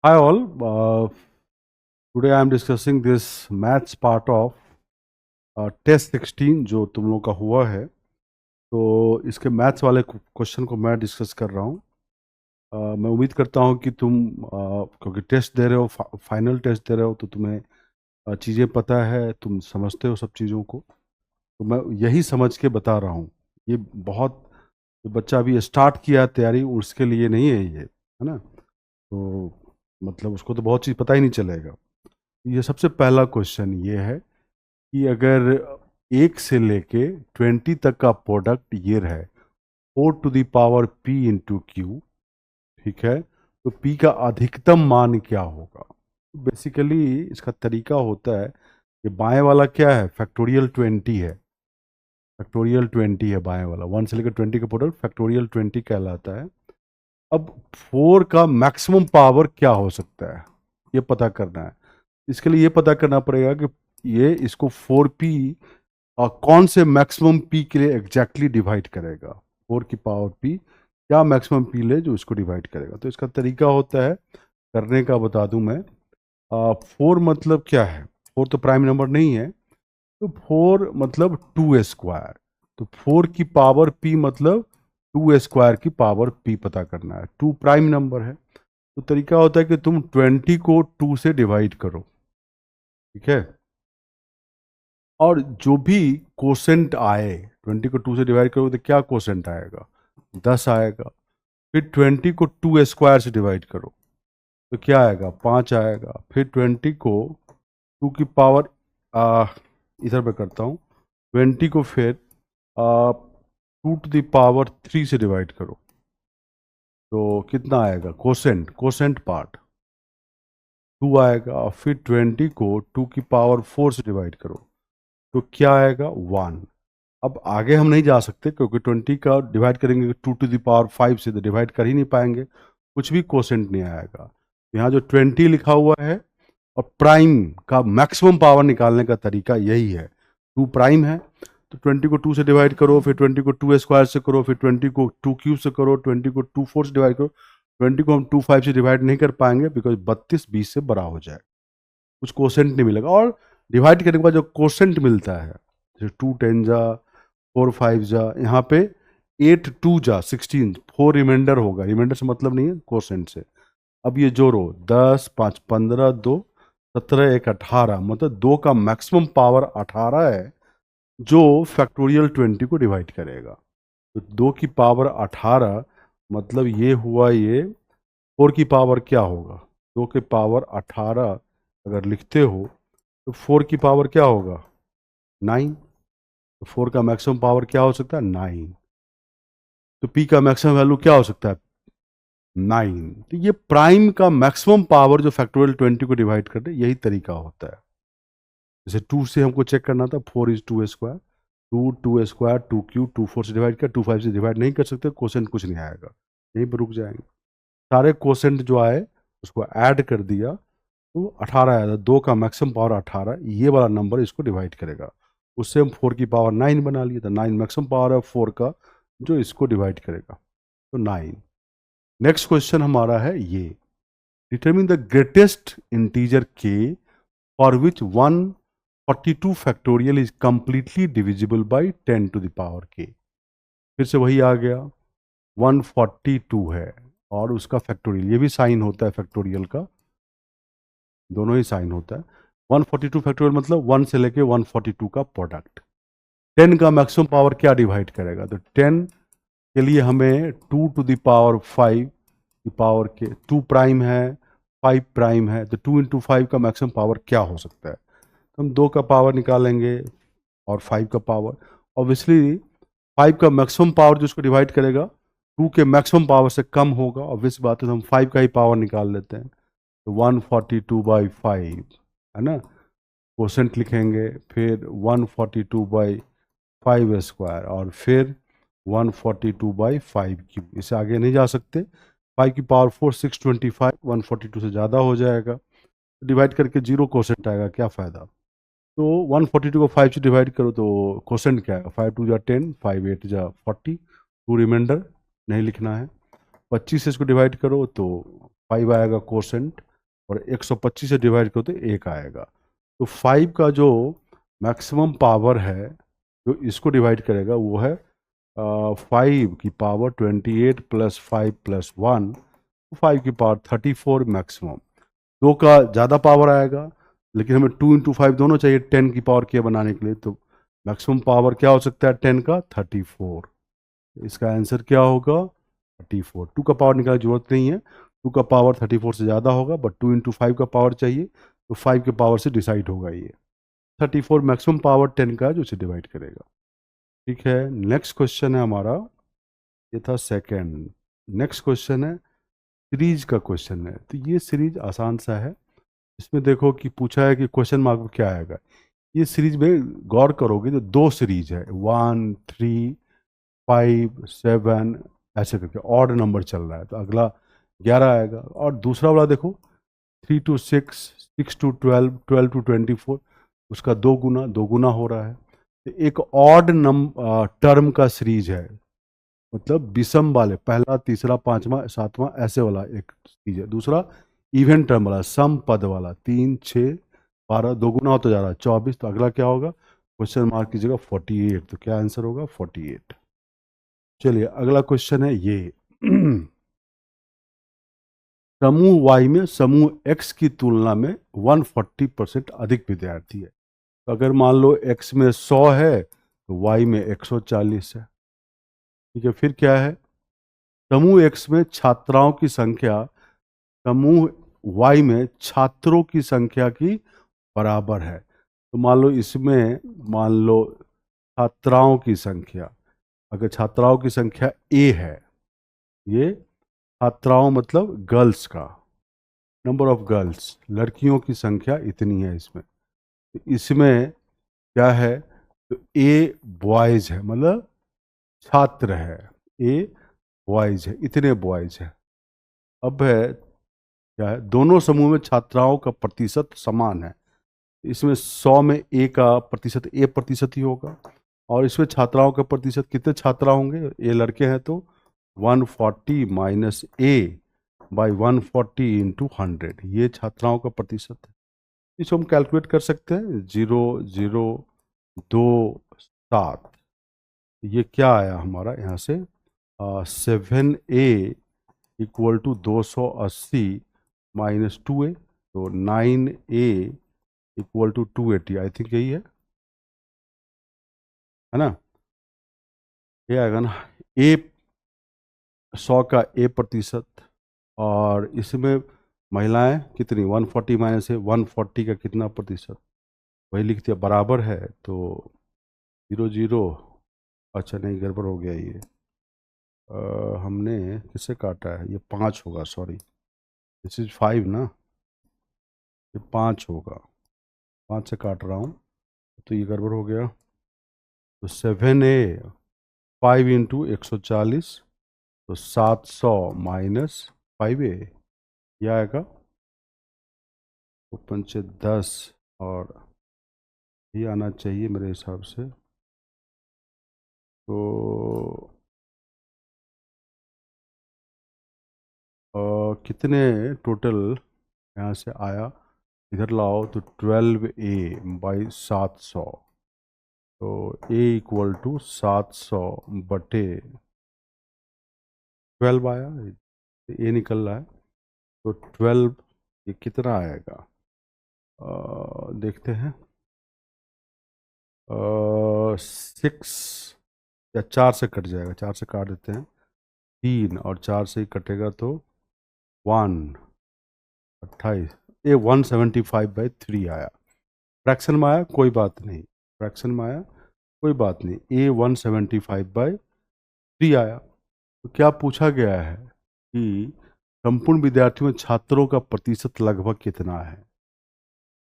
Hi all. Today I am discussing this maths part of test 16 जो तुम लोग का हुआ है। तो इसके मैथ्स वाले क्वेश्चन को मैं डिस्कस कर रहा हूँ। मैं उम्मीद करता हूँ कि तुम क्योंकि टेस्ट दे रहे हो, फाइनल टेस्ट दे रहे हो, तो तुम्हें चीज़ें पता है, तुम समझते हो सब चीज़ों को। तो मैं यही समझ के बता रहा हूँ। ये बहुत जो बच्चा अभी स्टार्ट किया तैयारी, उसके लिए नहीं है ये, है ना। तो मतलब उसको तो बहुत चीज़ पता ही नहीं चलेगा। ये सबसे पहला क्वेश्चन ये है कि अगर 1 से लेके 20 तक का प्रोडक्ट ये रहे 4 to the power p into q, ठीक है, तो p का अधिकतम मान क्या होगा। बेसिकली इसका तरीका होता है कि बाएं वाला क्या है, फैक्टोरियल 20 है। फैक्टोरियल 20 है बाएं वाला, 1 से लेकर 20 का प्रोडक्ट फैक्टोरियल 20 कहलाता है। अब 4 का मैक्सिमम पावर क्या हो सकता है, ये पता करना है। इसके लिए ये पता करना पड़ेगा कि ये इसको 4p और कौन से मैक्सिमम p के लिए एग्जैक्टली डिवाइड करेगा। 4 की पावर p क्या मैक्सिमम p ले जो इसको डिवाइड करेगा। तो इसका तरीका होता है करने का, बता दूं मैं। 4 मतलब क्या है, 4 तो प्राइम नंबर नहीं है, तो 4 मतलब 2 स्क्वायर। तो 4 की पावर p मतलब 2 स्क्वायर की पावर p पता करना है। 2 प्राइम नंबर है, तो तरीका होता है कि तुम 20 को 2 से डिवाइड करो, ठीक है। और जो भी कोसेंट आए, 20 को 2 से डिवाइड करोगे तो क्या कोसेंट आएगा, 10 आएगा। फिर 20 को 2 स्क्वायर से डिवाइड करो तो क्या आएगा, 5 आएगा। फिर 20 को 2 की पावर इधर पे करता हूँ, 20 को फिर 2 to the power 3 से डिवाइड करो तो कितना आएगा, कोसेंट, कोसेंट पार्ट 2 आएगा। और फिर 20 को 2 की पावर 4 से डिवाइड करो तो क्या आएगा, 1। अब आगे हम नहीं जा सकते क्योंकि 20 का डिवाइड करेंगे 2 to the power 5 से तो डिवाइड कर ही नहीं पाएंगे, कुछ भी कोसेंट नहीं आएगा। यहाँ जो 20 लिखा हुआ है और प्राइम का मैक्सिमम पावर निकालने का तरीका यही है। 2 प्राइम है तो 20 को 2 से डिवाइड करो, फिर 20 को 2 स्क्वायर से करो, फिर 20 को 2 क्यूब से करो, 20 को 2 4 से डिवाइड करो। 20 को हम 2 5 से डिवाइड नहीं कर पाएंगे बिकॉज 32 20 से बड़ा हो जाए, कुछ कोसेंट नहीं मिलेगा। और डिवाइड करने के बाद जो कोसेंट मिलता है, जैसे 2 10 जा, 4 5 जा, यहाँ पे 8 2 जा 16, 4 रिमाइंडर होगा। रिमाइंडर से मतलब नहीं है, कोसेंट से। अब ये जोड़ो, 10 5 15 2 17 1 18, मतलब 2 का मैक्सिमम पावर 18 है जो फैक्टोरियल 20 को डिवाइड करेगा। तो 2 की पावर 18 मतलब ये हुआ, ये 4 की पावर क्या होगा, 2 की पावर 18 अगर लिखते हो तो 4 की पावर क्या होगा, 9। तो 4 का मैक्सिमम पावर क्या हो सकता है, 9। तो p का मैक्सिमम वैल्यू क्या हो सकता है, 9। तो ये प्राइम का मैक्सिमम पावर जो फैक्टोरियल 20 को डिवाइड करते, यही तरीका होता है। जैसे 2 से हमको चेक करना था, 4 इज 2 स्क्वायर, 2 स्क्वायर 2 क्यू, 2 4 से डिवाइड किया, 2 5 से डिवाइड नहीं कर सकते, क्वेश्चन कुछ नहीं आएगा, यहीं पर रुक जाएंगे। सारे क्वेश्चन जो आए उसको ऐड कर दिया तो 18 आया था। 2 का मैक्सिमम पावर 18, ये वाला नंबर इसको डिवाइड करेगा। उससे हम 4 की पावर 9 बना लिए, तो 9 मैक्सिमम पावर है 4 का जो इसको डिवाइड करेगा, तो 9। नेक्स्ट क्वेश्चन हमारा है ये, determine the greatest integer k for which 142 factorial is completely divisible by 10 to the power k। फिर से वही आ गया, 142 है और उसका फैक्टोरियल, ये भी साइन होता है फैक्टोरियल का, दोनों ही साइन होता है। 142 फैक्टोरियल मतलब 1 से लेके 142 का प्रोडक्ट। 10 का मैक्सिमम पावर क्या डिवाइड करेगा, तो 10 के लिए हमें 2 to the power 5 की पावर के 2 प्राइम है, 5 प्राइम है, तो 2 into 5 का मैक्सिमम पावर क्या हो सकता है। तो हम 2 का पावर निकालेंगे और 5 का पावर। ऑब्वियसली 5 का मैक्सिमम पावर जो उसको डिवाइड करेगा 2 के मैक्सिमम पावर से कम होगा, ऑब्वियस बात है, तो हम 5 का ही पावर निकाल लेते हैं। तो 142/5 है ना, कोसेंट लिखेंगे, फिर 142/5 स्क्वायर और फिर 142/5 क्यूब। इससे आगे नहीं जा सकते, 5 की पावर 4 625, 142 से ज़्यादा हो जाएगा, डिवाइड करके 0 कोसेंट आएगा, क्या फ़ायदा। तो 142 को 5 से डिवाइड करो तो कोसेंट क्या है, 5 2 जा 10, 5 8 जा 40, 2 रिमाइंडर नहीं लिखना है। 25 से इसको डिवाइड करो तो 5 आएगा कोसेंट, और 125 से डिवाइड करो तो 1 आएगा। तो 5 का जो मैक्सिमम पावर है जो इसको डिवाइड करेगा वो है 5 की पावर 28 प्लस 5 प्लस 1, 5 की पावर 34 मैक्सिमम। 2 का ज़्यादा पावर आएगा, लेकिन हमें 2 इंटू 5 दोनों चाहिए 10 की पावर के बनाने के लिए, तो मैक्सिमम पावर क्या हो सकता है 10 का 34। इसका आंसर क्या होगा 34। 2 का पावर निकालने की जरूरत नहीं है, 2 का पावर 34 से ज़्यादा होगा, बट 2 इंटू 5 का पावर चाहिए, तो 5 के पावर से डिसाइड होगा ये। 34 मैक्सिमम पावर 10 का है जो इसे डिवाइड करेगा। ठीक है, नेक्स्ट क्वेश्चन है हमारा, ये था सेकंड। नेक्स्ट क्वेश्चन है सीरीज का क्वेश्चन है, तो ये सीरीज आसान सा है। इसमें देखो कि पूछा है कि क्वेश्चन मार्क में क्या आएगा। ये सीरीज में गौर करोगे तो 2 सीरीज है, 1 3 5 7, ऐसे करके ऑड नंबर चल रहा है, तो अगला 11 आएगा। और दूसरा वाला देखो 3 to 6, 6 to 12, 12 to 24, उसका दो गुना हो रहा है। तो एक ऑड टर्म का सीरीज है, मतलब विषम वाले पहला तीसरा पांचवा सातवां ऐसे वाला एक चीज है। दूसरा इवन टर्म वाला सम पद वाला 3 6 12, दो गुना होता जा रहा है 24। तो अगला क्या होगा, क्वेश्चन मार्क कीजिएगा 48। तो क्या आंसर होगा 48। चलिए अगला क्वेश्चन है ये समूह वाई में समूह एक्स की तुलना में 140% अधिक विद्यार्थी है। तो अगर मान लो एक्स में 100 है तो वाई में 140 है। ठीक है, फिर क्या है, समूह एक्स में छात्राओं की संख्या समूह वाई में छात्रों की संख्या की बराबर है। तो मान लो इसमें, मान लो छात्राओं की संख्या, अगर छात्राओं की संख्या ए है, ये छात्राओं मतलब गर्ल्स का, नंबर ऑफ गर्ल्स, लड़कियों की संख्या इतनी है इसमें। तो इसमें क्या है, तो ए बॉयज है, मतलब छात्र है, ए बॉयज है, इतने बॉयज है। अब है क्या है, दोनों समूह में छात्राओं का प्रतिशत समान है। इसमें 100 में ए का प्रतिशत ए प्रतिशत ही होगा, और इसमें छात्राओं का प्रतिशत कितने छात्रा होंगे, ए लड़के हैं तो 140 माइनस ए बाई 140 इंटू 100, ये छात्राओं का प्रतिशत है। इसको हम कैलकुलेट कर सकते हैं, 0.027। ये क्या आया हमारा यहाँ से, 7A equal to 280 minus 2A, तो 9A equal to 280, I think यही है ना। ये आएगा ना, ए 100 का ए प्रतिशत, और इसमें महिलाएं कितनी 140 माइनस है 140 का कितना प्रतिशत, वही लिख दिया, बराबर है। तो 0 0, अच्छा नहीं गड़बड़ हो गया ये, हमने किससे काटा है, ये 5 होगा, सॉरी दिस इज 5 ना, ये 5 होगा, 5 से काट रहा हूँ, तो ये गड़बड़ हो गया। तो 7A 5 इंटू 140, तो 700 माइनस 5A, यह आएगा। तो पंचे 10, और ये आना चाहिए मेरे हिसाब से। तो कितने टोटल यहाँ से आया, इधर लाओ तो 12A बाई 700, तो A इक्वल टू 700 बटे 12 आया, ए निकल रहा है। तो 12 ये कितना आएगा, देखते हैं, 6 या 4 से कट जाएगा, 4 से काट देते हैं, 3 और 4 से ही कटेगा तो 1 28, ये 175/3 आया। फ्रैक्शन में आया कोई बात नहीं, फ्रैक्शन में आया कोई बात नहीं, ए 175/3 आया। तो क्या पूछा गया है कि संपूर्ण विद्यार्थियों में छात्रों का प्रतिशत लगभग कितना है।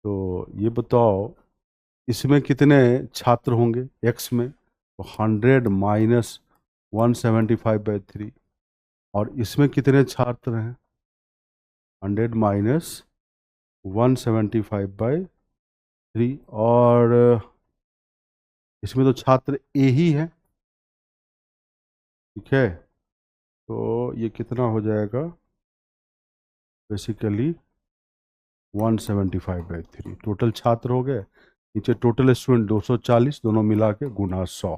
तो ये बताओ, इसमें कितने छात्र होंगे एक्स में, तो 100 माइनस 175/3, और इसमें कितने छात्र हैं, 100 माइनस 175/3, और इसमें तो छात्र ए ही है। ठीक है, तो ये कितना हो जाएगा बेसिकली 175/3 टोटल छात्र हो गए, नीचे टोटल स्टूडेंट 240, दोनों मिला के गुना 100,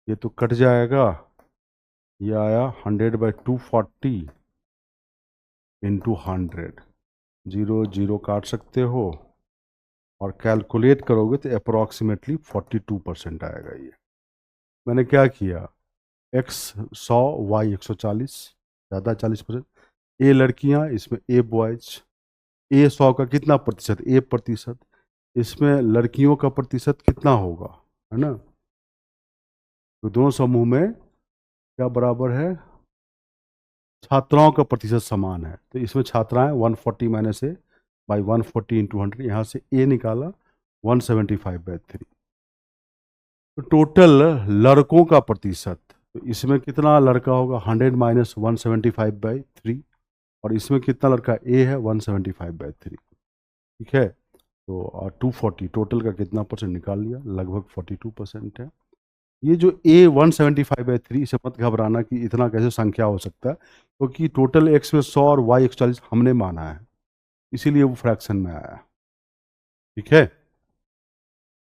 ये तो कट जाएगा, ये आया 100/240 इंटू 100, 0 काट सकते हो और कैलकुलेट करोगे तो अप्रोक्सीमेटली 42% आएगा। ये मैंने क्या किया, x 100, y 140, ज़्यादा 40%, ए लड़कियां, इसमें ए बॉयज, ए 100 का कितना प्रतिशत, ए प्रतिशत, इसमें लड़कियों का प्रतिशत कितना होगा, है ना। तो दोनों समूह में क्या बराबर है, छात्राओं का प्रतिशत समान है, तो इसमें छात्राएं 140 माइनस ए बाई 140 इंटू 100, यहाँ से ए निकाला 175/3। तो टोटल लड़कों का प्रतिशत, तो इसमें कितना लड़का होगा, 100 माइनस 175/3, और इसमें कितना लड़का, ए है 175/3, ठीक है। तो 240 टोटल का कितना परसेंट निकाल लिया, लगभग 42% है। ये जो ए 175/3, इसे मत घबराना कि इतना कैसे संख्या हो सकता है, क्योंकि टोटल एक्स में 100 और वाई 140 हमने माना है, इसीलिए वो फ्रैक्शन में आया, ठीक है।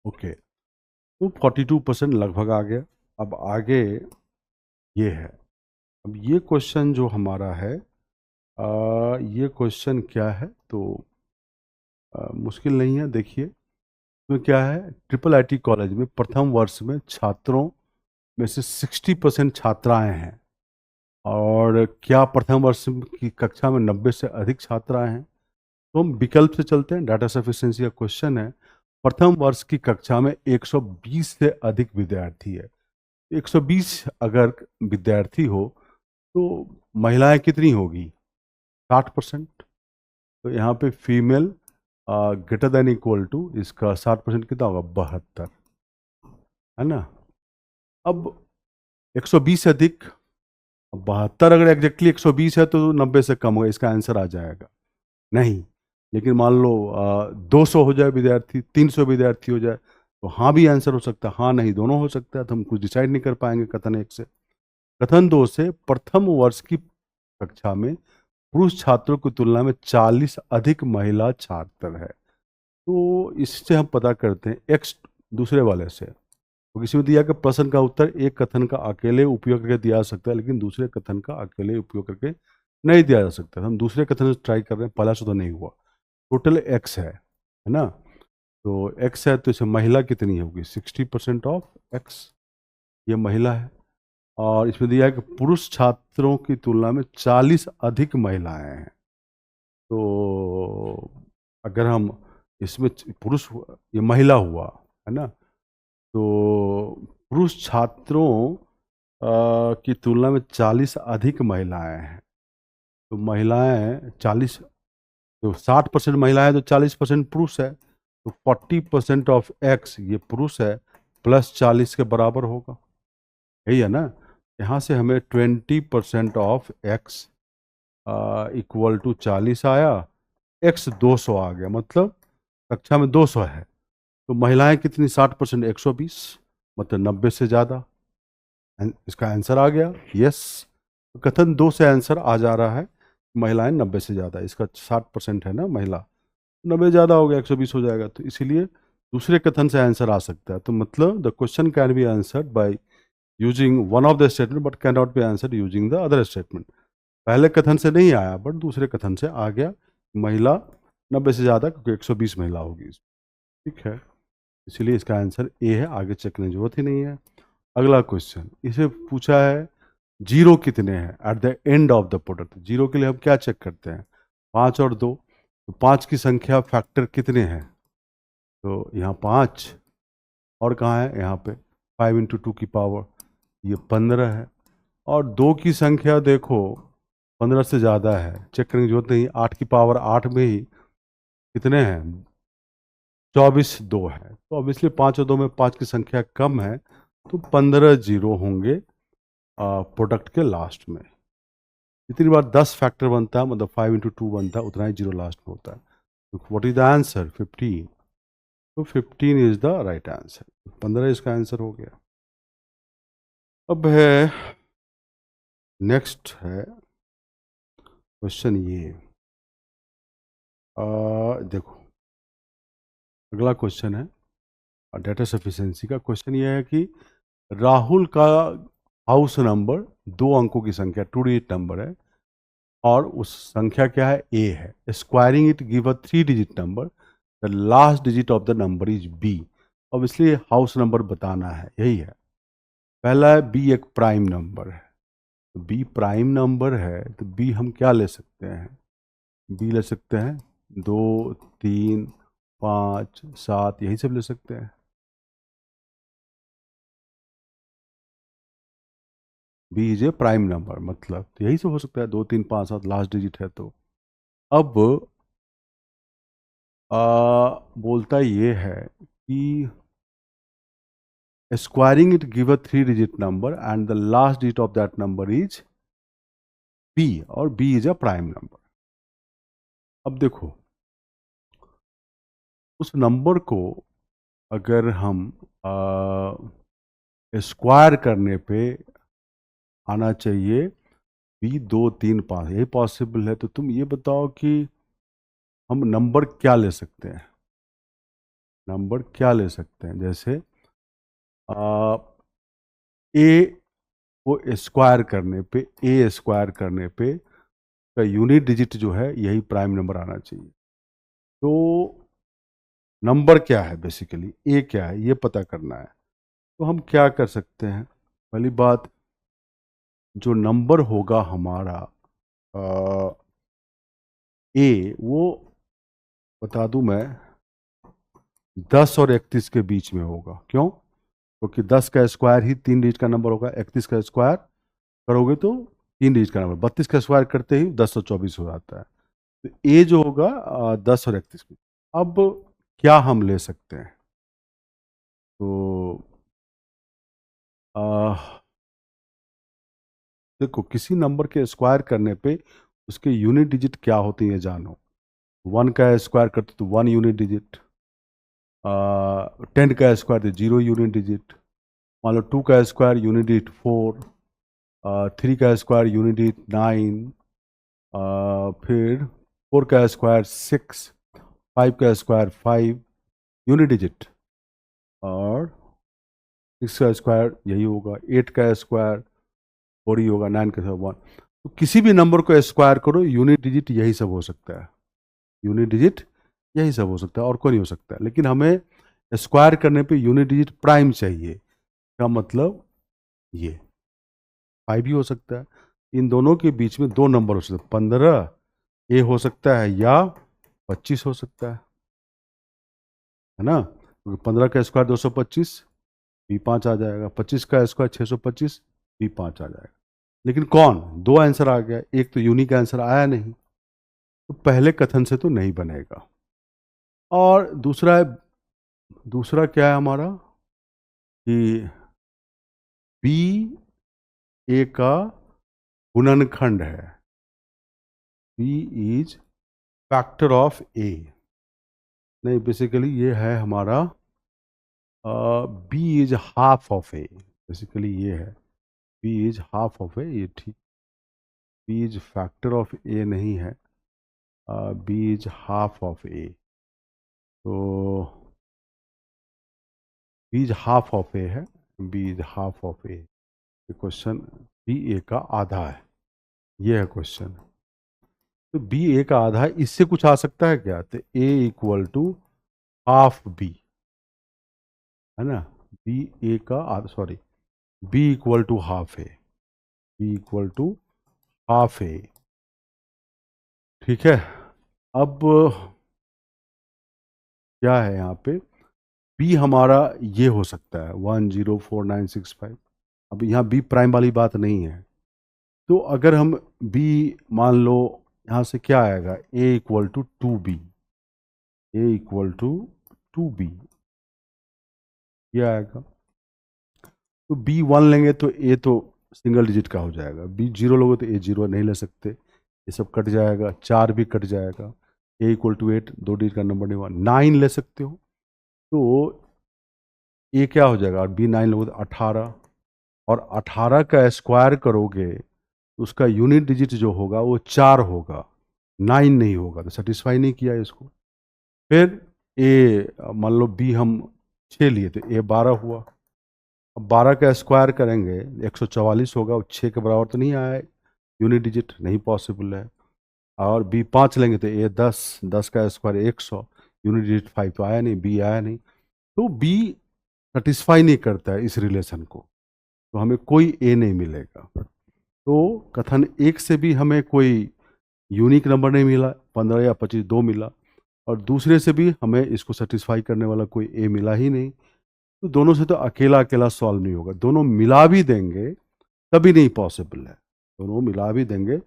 ओके, तो 42% लगभग आ गया। अब आगे ये है, अब ये क्वेश्चन जो हमारा है, ये क्वेश्चन क्या है, तो मुश्किल नहीं है। देखिए इसमें क्या है, ट्रिपल आईटी कॉलेज में प्रथम वर्ष में छात्रों में से 60% छात्राएं हैं, और क्या प्रथम वर्ष की कक्षा में 90 से अधिक छात्राएं हैं। तो हम विकल्प से चलते हैं, डाटा सफिशिएंसी का क्वेश्चन है। प्रथम वर्ष की कक्षा में 120 से अधिक विद्यार्थी है, 120 अगर विद्यार्थी हो तो महिलाएं कितनी होगी, 60%। तो यहाँ पे female greater than equal to, इसका 60% कितना होगा, 72, है ना। अब 120 से अधिक, 72 अगर एग्जैक्टली 120 है तो 90 से कम होगा, इसका आंसर आ जाएगा नहीं। लेकिन मान लो 200 हो जाए विद्यार्थी, 300 विद्यार्थी हो जाए, तो हाँ भी आंसर हो सकता है, हाँ नहीं दोनों हो सकता है, तो हम कुछ डिसाइड नहीं कर पाएंगे कथन एक से। कथन दो से, प्रथम वर्ष की कक्षा में पुरुष छात्रों की तुलना में 40 अधिक महिला छात्र है। तो इससे हम पता करते हैं एक्स दूसरे वाले से, तो किसी में दिया कि प्रश्न का उत्तर एक कथन का अकेले उपयोग करके दिया जा सकता है, लेकिन दूसरे कथन का अकेले उपयोग करके नहीं दिया जा सकता। हम दूसरे कथन से ट्राई कर रहे हैं, पहला से तो नहीं हुआ। टोटल एक्स है ना, तो एक्स है, तो इसे महिला कितनी होगी, 60% ऑफ एक्स, ये महिला है। और इसमें दिया है कि पुरुष छात्रों की तुलना में 40 अधिक महिलाएं हैं। तो अगर हम इसमें पुरुष, ये महिला हुआ, है ना, तो पुरुष छात्रों की तुलना में 40 अधिक महिलाएं हैं। तो महिलाएं 40, तो 60% महिलाएं तो 40% पुरुष है, तो 40% ऑफ एक्स ये पुरुष है, प्लस 40 के बराबर होगा, यही है ना। यहाँ से हमें 20% ऑफ एक्स इक्वल टू 40 आया, एक्स 200 आ गया, मतलब कक्षा में 200 है, तो महिलाएं कितनी, 60%, 120, मतलब 90 से ज़्यादा। इसका आंसर आ गया यस। कथन दो से आंसर आ जा रहा है, महिलाएं 90 से ज़्यादा, इसका 60% है ना महिला, 90 ज़्यादा हो गया, 120 हो जाएगा, तो इसीलिए दूसरे कथन से आंसर आ सकता है। तो मतलब the question can be answered by using one of the statement but can not be answered using the other statement. पहले कथन से नहीं आया बट दूसरे कथन से आ गया, महिला 90 से ज़्यादा, क्योंकि 120 महिला होगी, ठीक है। इसीलिए इसका आंसर ए है, आगे चेक करने की जरूरत ही नहीं है। अगला क्वेश्चन, इसे पूछा है जीरो कितने हैं eight the end of the product. Zero के लिए हम क्या चेक करते हैं, 5 और 2, तो 5 की संख्या फैक्टर कितने हैं, तो यहाँ 5, और कहाँ है, यहाँ पे 5 इंटू 2 की पावर, ये 15 है। और 2 की संख्या देखो 15 से ज़्यादा है, चेक करने की जरूरत नहीं, 8 की पावर 8 में ही कितने हैं, 24 2 है, तो ऑब्वियसली 5 और 2 में 5 की संख्या कम है, तो 15 जीरो होंगे प्रोडक्ट के लास्ट में। जितनी बार 10 फैक्टर बनता है, मतलब 5 इंटू 2 बनता है, उतना ही जीरो लास्ट में होता है। तो व्हाट इज द आंसर, 15। तो 15 इज द राइट आंसर, 15 इसका आंसर हो गया। अब है नेक्स्ट है क्वेश्चन ये, देखो, अगला क्वेश्चन है डेटा सफिशिएंसी का। क्वेश्चन ये है कि राहुल का हाउस नंबर 2 अंकों की संख्या 2 डिजिट नंबर है और उस संख्या क्या है, ए है। Squaring it give a 3 digit number, the last digit of the number is B. अब इसलिए हाउस नंबर बताना है, यही है। पहला है बी एक प्राइम नंबर है, तो बी प्राइम नंबर है तो बी हम क्या ले सकते हैं, बी ले सकते हैं 2, 3, 5, 7, यही सब ले सकते हैं। B is a prime number, मतलब तो यही सब हो सकता है, 2, 3, 5, 7 लास्ट डिजिट है तो। अब बोलता ये है कि squaring it give a 3 digit number and the last digit of that number is B, और B is a prime number. अब देखो, उस नंबर को अगर हम स्क्वायर करने पे आना चाहिए बी 2, 3, 5, यही पॉसिबल है। तो तुम ये बताओ कि हम नंबर क्या ले सकते हैं, नंबर क्या ले सकते हैं। जैसे ए को स्क्वायर करने पे, ए स्क्वायर करने पे का यूनिट डिजिट जो है यही प्राइम नंबर आना चाहिए। तो नंबर क्या है, बेसिकली ए क्या है ये पता करना है। तो हम क्या कर सकते हैं, पहली बात, जो नंबर होगा हमारा ए, वो बता दूं मैं, 10 और 31 के बीच में होगा। क्यों? क्योंकि 10 का स्क्वायर ही 3 डिजिट का नंबर होगा, 31 का स्क्वायर करोगे तो 3 डिजिट का नंबर, 32 का स्क्वायर करते ही 1024 हो जाता है। तो ए जो होगा 10 और 31 की। अब क्या हम ले सकते हैं, तो देखो, किसी नंबर के स्क्वायर करने पे उसके यूनिट डिजिट क्या होते हैं ये जानो। 1 का स्क्वायर करते तो 1 यूनिट डिजिट, 10 का स्क्वायर तो 0 यूनिट डिजिट, मान लो 2 का स्क्वायर यूनिट डिजिट 4, 3 का स्क्वायर यूनिट डिजिट 9, फिर 4 का स्क्वायर 6, 5 का स्क्वायर 5 यूनिट डिजिट, और 6 का स्क्वायर यही होगा, 8 का स्क्वायर 4 ही होगा, 9 का स्क्वायर 1। तो किसी भी नंबर को स्क्वायर करो, यूनिट डिजिट यही सब हो सकता है, यूनिट डिजिट यही सब हो सकता है, और कोई नहीं हो सकता। लेकिन हमें स्क्वायर करने पे यूनिट डिजिट प्राइम चाहिए, का मतलब ये 5 भी हो सकता है। इन दोनों के बीच में 2 नंबर हो सकते हैं, 15 ए हो सकता है या 25 हो सकता है ना। क्योंकि 15 का स्क्वायर 225, B5 आ जाएगा, 25 का स्क्वायर 625, B5 आ जाएगा। लेकिन कौन, 2 आंसर आ गया, एक तो यूनिक आंसर आया नहीं, तो पहले कथन से तो नहीं बनेगा। और दूसरा क्या है हमारा, कि बी ए का गुणनखंड है, B is factor of A. नहीं, बेसिकली ये है हमारा B is half of A, basically ये है B is half of A, ये ठीक। B is factor of A नहीं है, B is half of A. तो B is half of A है, B is half of A. Question B A का आधा है, ये है क्वेश्चन। तो बी ए का आधा है, इससे कुछ आ सकता है क्या, तो A equal to half B, है ना। बी ए का आधा, sorry, B equal to half A, B equal to half A, ठीक है। अब क्या है यहाँ पे, बी हमारा ये हो सकता है 104965। अब यहाँ बी प्राइम वाली बात नहीं है, तो अगर हम बी मान लो, यहाँ से क्या आएगा, A equal to 2b, A equal to 2b, ये आएगा। तो बी 1 लेंगे तो ए तो सिंगल डिजिट का हो जाएगा, बी 0 लोगे तो ए 0 नहीं ले सकते, ये सब कट जाएगा, 4 भी कट जाएगा, ए इक्वल टू 8, 2 डिजिट का नंबर नहीं हुआ। 9 ले सकते हो, तो ए क्या हो जाएगा, और बी 9 लोगे तो 18, और 18 का स्क्वायर करोगे तो उसका यूनिट डिजिट जो होगा वो 4 होगा, 9 नहीं होगा तो सेटिस्फाई नहीं किया इसको। फिर ए, मान लो बी हम 6 लिए तो ए 12 हुआ। अब 12 का स्क्वायर करेंगे 144 होगा, 6 के बराबर तो नहीं आया, यूनिट डिजिट नहीं पॉसिबल है। और बी 5 लेंगे तो ए 10, 10 का स्क्वायर 100, यूनिट डिजिट 5 तो आया नहीं, बी आया नहीं। तो बी सेटिस्फाई नहीं करता है इस रिलेशन को, तो हमें कोई ए नहीं मिलेगा। तो कथन एक से भी हमें कोई यूनिक नंबर नहीं मिला, 15 या 25 दो मिला, और दूसरे से भी हमें इसको सेटिस्फाई करने वाला कोई ए मिला ही नहीं। तो दोनों से तो अकेला अकेला सॉल्व नहीं होगा, दोनों मिला भी देंगे तभी नहीं पॉसिबल है, दोनों मिला भी देंगे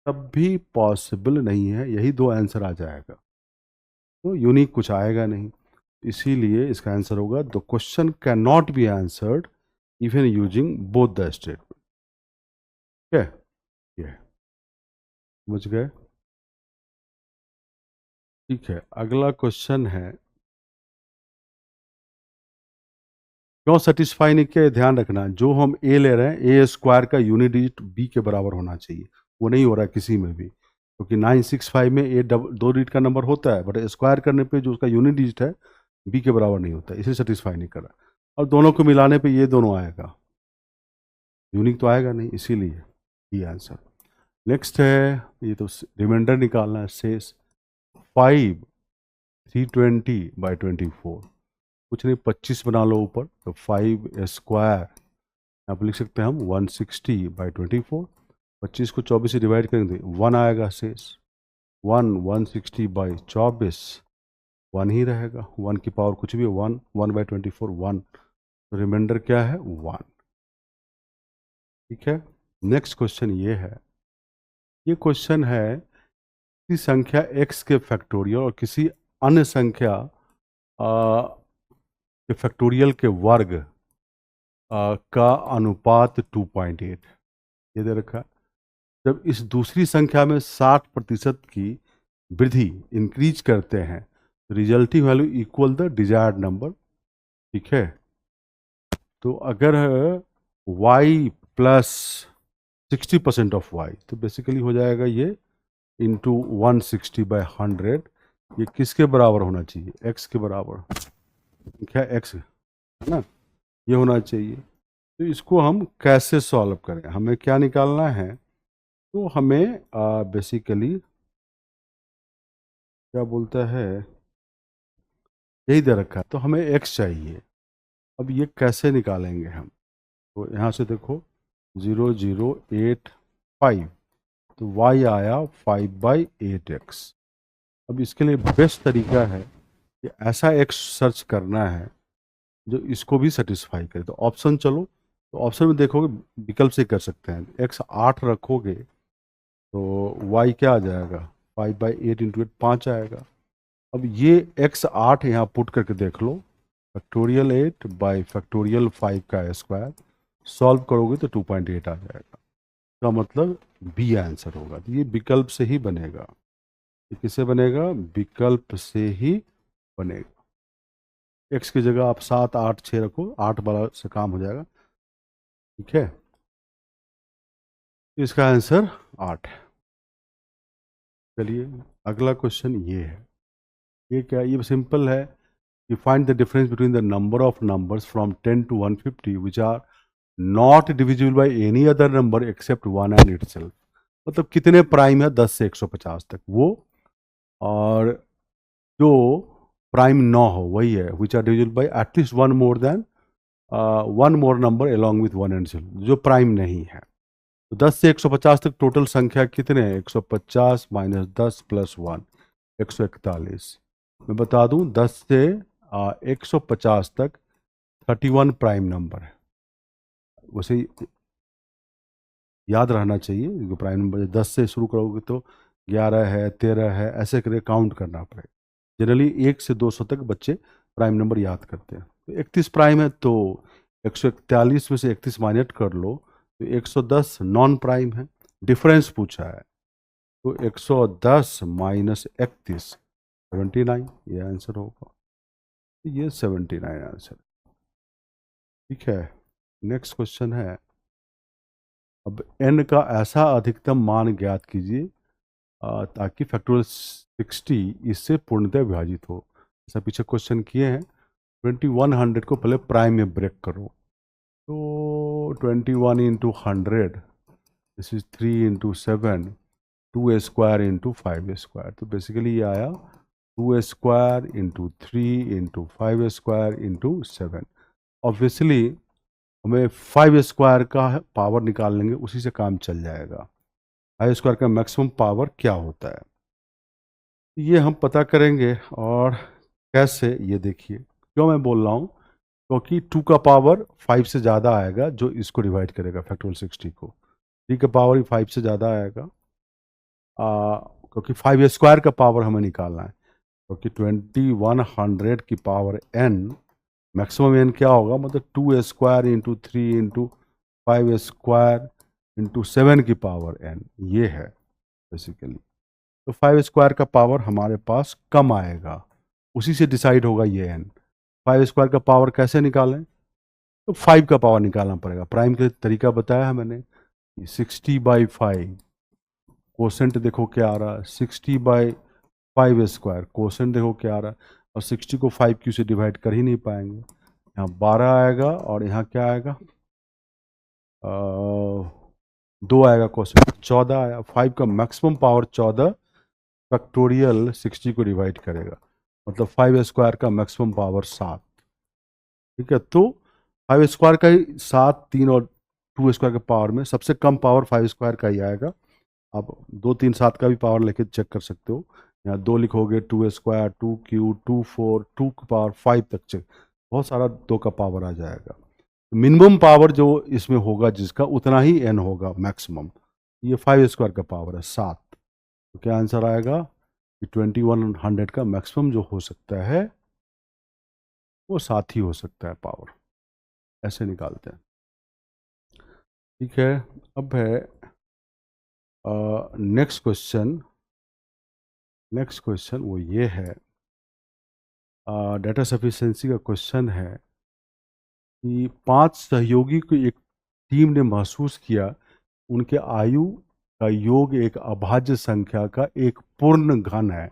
तब भी पॉसिबल नहीं है, यही दो आंसर आ जाएगा, तो यूनिक कुछ आएगा नहीं। इसीलिए इसका आंसर होगा the question can not be answered even using both the statement. ठीक है, ये समझ गए? ठीक है, अगला क्वेश्चन है, क्यों सेटिस्फाई नहीं किया, ध्यान रखना, जो हम ए ले रहे हैं ए स्क्वायर का यूनिट डिजिट बी के बराबर होना चाहिए, वो नहीं हो रहा है किसी में भी, क्योंकि 965 में ए दो डिजिट का नंबर होता है, बट स्क्वायर करने पे जो उसका यूनिट डिजिट है बी के बराबर नहीं होता, इसे सेटिस्फाई नहीं कर रहा। और दोनों को मिलाने पे ये दोनों आएगा, यूनिक तो आएगा नहीं, इसीलिए ये आंसर। नेक्स्ट है, ये तो रिमाइंडर निकालना है, शेष 5 320/24, कुछ नहीं 25 बना लो ऊपर, तो 5 स्क्वायर यहाँ पर लिख सकते हैं हम 160/24, 25 को 24 से डिवाइड करेंगे 1 आएगा शेष, 160/24 1 ही रहेगा, 1 की पावर कुछ भी 1, 1/24 1, तो रिमाइंडर क्या है 1। ठीक है, नेक्स्ट क्वेश्चन ये है, ये क्वेश्चन है किसी संख्या x के फैक्टोरियल और किसी अन्य संख्या के फैक्टोरियल के वर्ग का अनुपात 2.8 ये दे रखा है। जब इस दूसरी संख्या में 60% की वृद्धि इंक्रीज करते हैं, resulting value equal the desired number. ठीक है, तो अगर y प्लस 60% ऑफ y, तो बेसिकली हो जाएगा ये इंटू 160/100, ये किसके बराबर होना चाहिए, x के बराबर, क्या x है ना, ये होना चाहिए। तो इसको हम कैसे सॉल्व करें, हमें क्या निकालना है, तो हमें बेसिकली क्या बोलता है, यही दे रखा है, तो हमें x चाहिए। अब ये कैसे निकालेंगे हम, तो यहाँ से देखो 0085, तो y आया 5/8x। अब इसके लिए बेस्ट तरीका है कि ऐसा x सर्च करना है जो इसको भी सेटिस्फाई करे। तो ऑप्शन चलो, तो ऑप्शन में देखोगे विकल्प से कर सकते हैं, x 8 रखोगे तो y क्या आ जाएगा, 5/8 इंटू 8 5 आएगा। अब ये x 8 यहाँ पुट करके देख लो, फैक्टोरियल 8/5 का स्क्वायर सॉल्व करोगे तो 2.8 आ जाएगा, का मतलब बी आंसर होगा। तो ये विकल्प से ही बनेगा, ये किससे बनेगा, विकल्प से ही बनेगा। x की जगह आप 7 8 6 रखो, 8 वाला से काम हो जाएगा। ठीक है, इसका आंसर 8 है। चलिए अगला क्वेश्चन ये है, ये क्या, ये सिंपल है कि find the difference between the number of numbers from 10 to 150 which are not divisible by any other number except 1 and itself. मतलब कितने प्राइम है 10 से 150 तक वो, और जो प्राइम 9 हो वही है, which are divisible by at least one more number along with 1 and 0, जो प्राइम नहीं है। तो 10 से 150 तक टोटल संख्या कितने हैं, 150 माइनस 10 प्लस 1, 141। मैं बता दूं 10 से 150 तक 31 प्राइम नंबर है, वैसे याद रहना चाहिए, प्राइम नंबर 10 से शुरू करोगे तो 11 है 13 है, ऐसे करके काउंट करना पड़ेगा। जनरली 1 से 200 तक बच्चे प्राइम नंबर याद करते हैं। तो 31 प्राइम है, तो 141 में से 31 माइनस कर लो तो 110 नॉन प्राइम है, डिफरेंस पूछा है, तो 110 माइनस 31 79, ये आंसर होगा, ये 79 आंसर। ठीक है, नेक्स्ट क्वेश्चन है, अब n का ऐसा अधिकतम मान ज्ञात कीजिए ताकि फैक्टोरियल 60 इससे पूर्णतः विभाजित हो। ऐसा पीछे क्वेश्चन किए हैं। 2100 को पहले प्राइम में ब्रेक करो, तो 21 into 100 this is 3 into 7 2 square into 5 square. तो बेसिकली ये आया 2 square into 3 into 5 square into 7। Obviously हमें 5 स्क्वायर का पावर निकाल लेंगे, उसी से काम चल जाएगा। 5 स्क्वायर का मैक्सिमम पावर क्या होता है ये हम पता करेंगे। और कैसे, ये देखिए। क्यों मैं बोल रहा हूँ, क्योंकि 2 का पावर 5 से ज़्यादा आएगा जो इसको डिवाइड करेगा फैक्टोरियल 60 को। 3 का पावर ही 5 से ज़्यादा आएगा, क्योंकि 5 स्क्वायर का पावर हमें निकालना है। क्योंकि 2100 की पावर n, मैक्सिमम n क्या होगा, मतलब 2 square into 3 into 5 square into 7 की पावर n, ये है बेसिकली। तो 5 स्क्वायर का पावर हमारे पास कम आएगा, उसी से डिसाइड होगा ये n। 5 स्क्वायर का पावर कैसे निकालें, तो 5 का पावर निकालना पड़ेगा। प्राइम का तरीका बताया है मैंने, 60/5। कोसेंट देखो क्या आ रहा है, 60/5 स्क्वायर। कोसेंट देखो क्या आ रहा है, और 60 को 5 क्यू से डिवाइड कर ही नहीं पाएंगे। यहाँ 12 आएगा और यहाँ क्या आएगा, 2 आएगा। कोसेंट 14 आया। 5 का मैक्सिमम पावर 14 फैक्टोरियल 60 को डिवाइड करेगा, मतलब 5 स्क्वायर का मैक्सिमम पावर 7। ठीक है, तो 5 स्क्वायर का ही 7, 3 और 2 स्क्वायर के पावर में सबसे कम पावर 5 स्क्वायर का ही आएगा। आप 2, 3, 7 का भी पावर लेके चेक कर सकते हो। यहाँ 2 लिखोगे, 2 स्क्वायर, 2 क्यू, 2 4, 2 की पावर 5 तक चेक, बहुत सारा 2 का पावर आ जाएगा। मिनिमम पावर जो इसमें होगा जिसका, उतना ही n होगा मैक्सिमम। ये 5 स्क्वायर का पावर है 7। तो क्या आंसर आएगा कि 2100 का मैक्सिमम जो हो सकता है वो 7 ही हो सकता है पावर। ऐसे निकालते हैं। ठीक है, अब है नेक्स्ट क्वेश्चन। नेक्स्ट क्वेश्चन वो ये है, डाटा सफिशिएंसी का क्वेश्चन है कि 5 सहयोगी को एक टीम ने महसूस किया उनके आयु का योग एक अभाज्य संख्या का एक पूर्ण घन है।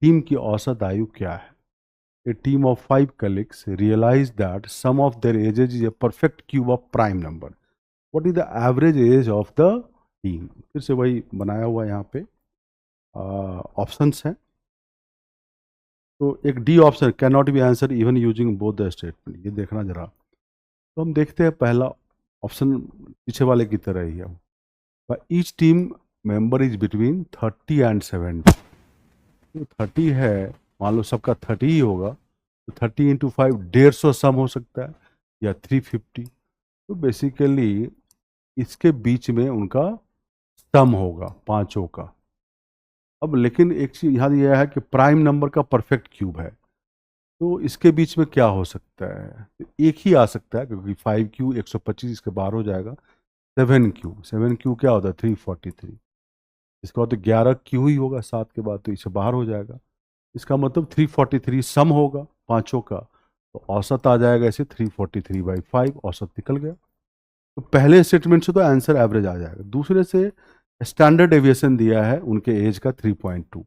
टीम की औसत आयु क्या है? A team of 5 colleagues realized that sum of their ages is a perfect cube of prime number. What is the average age of the team? फिर से वही बनाया हुआ यहाँ पे ऑप्शंस हैं। तो एक D option, can not be answer even using both the statement, ये देखना जरा। तो हम देखते हैं पहला ऑप्शन पीछे वाले की तरह ही है। Each team member is between 30 and 70। तो 30 है, मान लो सबका 30 ही होगा, तो 30 इंटू 5 150 सम हो सकता है, या 350। तो बेसिकली इसके बीच में उनका सम होगा पांचों का। अब लेकिन एक चीज यहाँ यह है कि प्राइम नंबर का परफेक्ट क्यूब है, तो इसके बीच में क्या हो सकता है, एक ही आ सकता है, क्योंकि 5Q 125 इसके बाहर हो जाएगा। 7Q क्या होता है, 343। इसका मतलब 11Q ही होगा 7 के बाद, तो इससे बाहर हो जाएगा। इसका मतलब 343 सम होगा पांचों का, तो औसत आ जाएगा ऐसे 343/5, औसत निकल गया। तो पहले स्टेटमेंट से तो आंसर एवरेज आ जाएगा। दूसरे से स्टैंडर्ड डेविएशन दिया है उनके एज का 3.2।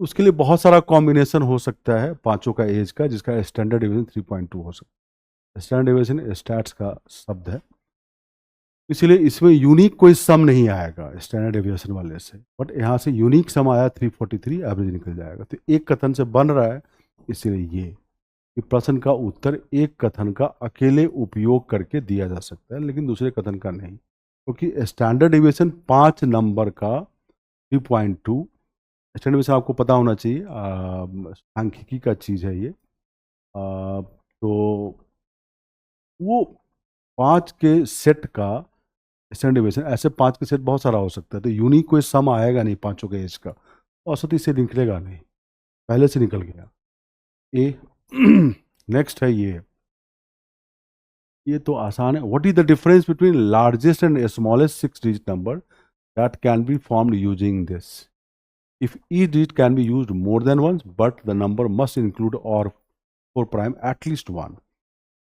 उसके लिए बहुत सारा कॉम्बिनेशन हो सकता है पांचों का एज का, जिसका स्टैंडर्ड डेविएशन 3.2 हो सकता है। स्टैंडर्ड डेविएशन स्टैट्स का शब्द है, इसलिए इसमें यूनिक कोई सम नहीं आएगा स्टैंडर्ड डेविएशन वाले से, बट यहाँ से यूनिक सम आया 343, एवरेज निकल जाएगा। तो एक कथन से बन रहा है, इसलिए ये कि प्रश्न का उत्तर एक कथन का अकेले उपयोग करके दिया जा सकता है, लेकिन दूसरे कथन का नहीं, क्योंकि स्टैंडर्ड डेविएशन 5 नंबर का 3.2। स्टैंडर्ड डेविएशन आपको पता होना चाहिए, सांख्यिकी का चीज़ है ये। तो वो 5 के सेट का स्टैंडर्ड डेविएशन, ऐसे 5 के सेट बहुत सारा हो सकता है, तो यूनिक कोई सम आएगा नहीं पांचों के एज का, औसत इससे निकलेगा नहीं, पहले से निकल गया ए। नेक्स्ट है ये तो आसान है। What is the difference between largest and smallest 6 digit number that can be formed using this? If each digit can be used more than once but the number must include और 4 prime at least 1।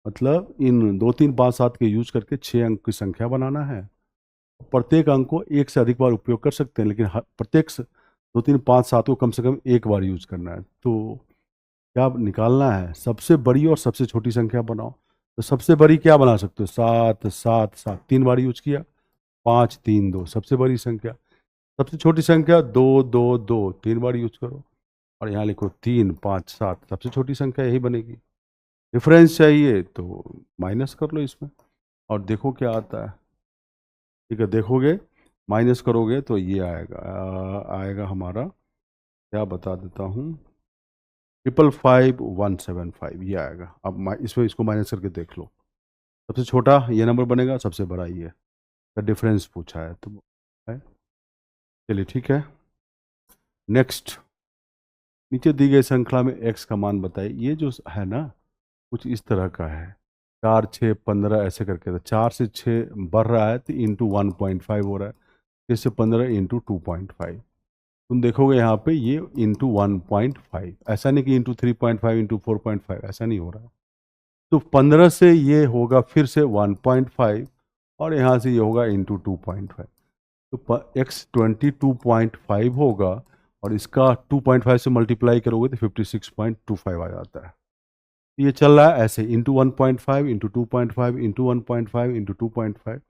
मतलब इन 2, 3, 5, 7 के use करके 6 अंक की संख्या बनाना है। प्रत्येक अंक को एक से अधिक बार उपयोग कर सकते हैं, लेकिन प्रत्येक 2 3 5 7 को कम से कम एक बार यूज करना है। तो क्या निकालना है, सबसे बड़ी और सबसे छोटी संख्या बनाओ। तो सबसे बड़ी क्या बना सकते हो, 7 7 7, 3 बार यूज किया, 5 3 2 सबसे बड़ी संख्या। सबसे छोटी संख्या 2 2 2, 3 बार यूज करो, और यहाँ लिखो 3 5 7, सबसे छोटी संख्या यही बनेगी। डिफरेंस चाहिए तो माइनस कर लो इसमें और देखो क्या आता है। ठीक है, देखोगे माइनस करोगे तो ये आएगा, आएगा हमारा, क्या बता देता हूँ, 555,175 ये आएगा। अब इसमें इसको माइनस करके देख लो, सबसे छोटा ये नंबर बनेगा, सबसे बड़ा ये का डिफरेंस पूछा है तो है। चलिए ठीक है, नेक्स्ट, नीचे दी गई श्रृंखला में x का मान बताइए। ये जो है ना कुछ इस तरह का है, 4 6 15 ऐसे करके, तो 4 से 6 बढ़ रहा है तो इंटू 1.5 हो रहा है, 6 से 15 इंटू 2.5। तुम देखोगे यहाँ पे ये इंटू 1.5, ऐसा नहीं कि इंटू 3.5 इंटू 4.5, ऐसा नहीं हो रहा है। तो 15 से ये होगा फिर से 1.5 और यहाँ से ये होगा इंटू 2.5, तो x 22.5 होगा और इसका 2.5 से मल्टीप्लाई करोगे तो 56.25 आ जाता है। ये चल रहा है ऐसे, इंटू 1.5 इंटू 2.5 इंटू 1.5 इंटू 2.5,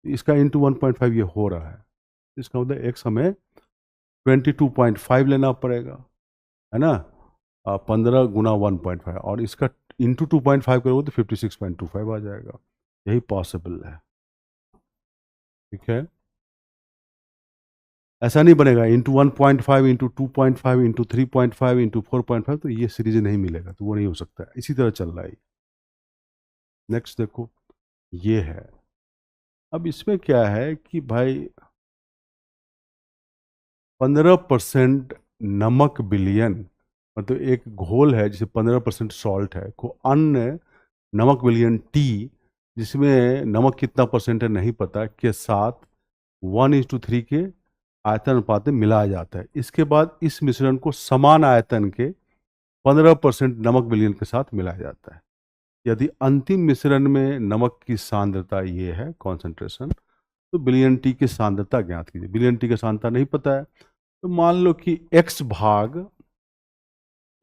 इसका इंटू 1.5 ये हो रहा है। इसका मतलब x हमें 22.5 लेना पड़ेगा, है ना, 15 गुना 1.5, और इसका इंटू 2.5 करोगे तो 56.25 आ जाएगा। यही पॉसिबल है। ठीक है, ऐसा नहीं बनेगा इंटू 1.5 इंटू 2.5 इंटू 3.5 इंटू 4.5, तो ये सीरीज नहीं मिलेगा, तो वो नहीं हो सकता है। इसी तरह चल रहा है। नेक्स्ट देखो, ये है। अब इसमें क्या है कि भाई 15% नमक विलयन, मतलब एक घोल है जिसे 15% सॉल्ट है, को अन्य नमक विलयन टी, जिसमें नमक कितना परसेंट है नहीं पता, के साथ 1:3 के आयतन अनुपात में मिलाया जाता है। इसके बाद इस मिश्रण को समान आयतन के 15% नमक विलयन के साथ मिलाया जाता है। यदि अंतिम मिश्रण में नमक की सांद्रता ये है कॉन्सेंट्रेशन, तो विलयन टी की सांद्रता ज्ञात कीजिए। विलयन टी की सांद्रता नहीं पता है, तो मान लो कि x भाग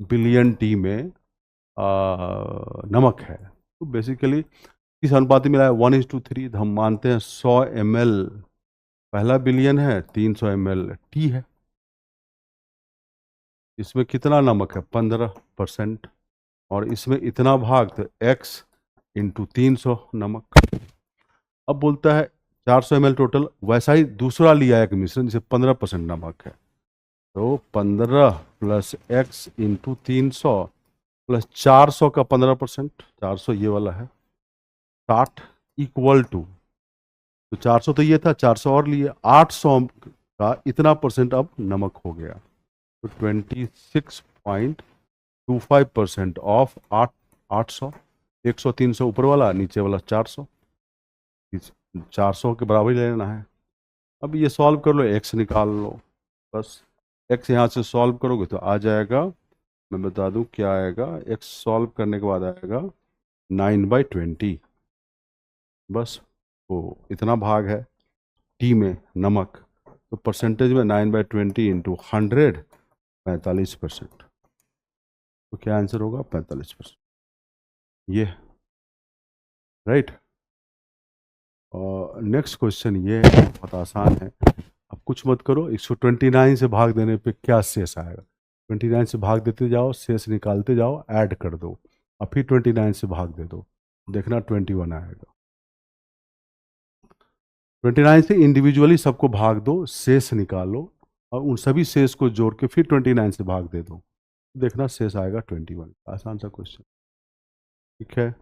विलयन टी में नमक है, तो बेसिकली किस अनुपात में मिला है, 1:3। हम मानते हैं 100 ml पहला विलयन है, 300 ml टी है। इसमें कितना नमक है, 15%, और इसमें इतना भाग, तो x इंटू 300 नमक। अब बोलता है 400 ml टोटल, वैसा ही दूसरा लिया एक मिश्रण जिसे 15% नमक है, तो 15 प्लस x इंटू 300 प्लस 400 का 15%, 400 ये वाला है, 60 इक्वल टू, तो 400 तो ये था, 400 और लिए, 800 का इतना परसेंट अब नमक हो गया, तो 26.25% ऑफ 800, 100 300 ऊपर वाला, नीचे वाला 400, 400 के बराबर ही लेना है। अब ये सॉल्व कर लो, x निकाल लो, बस x यहाँ से सॉल्व करोगे तो आ जाएगा, मैं बता दूं क्या आएगा, x सॉल्व करने के बाद आएगा 9/20, बस। तो इतना भाग है टी में नमक, तो परसेंटेज में 9/20 इंटू 100, 45%। तो क्या आंसर होगा, 45%, ये राइट। और नेक्स्ट क्वेश्चन ये है, बहुत आसान है। अब कुछ मत करो, 129 से भाग देने पे क्या शेष आएगा, 29 से भाग देते जाओ, शेष निकालते जाओ, ऐड कर दो, और फिर 29 से भाग दे दो, देखना 21 आएगा। 29 से इंडिविजुअली सबको भाग दो, शेष निकालो, और उन सभी शेष को जोड़ के फिर 29 से भाग दे दो, देखना शेष आएगा 21। आसान सा क्वेश्चन, ठीक है।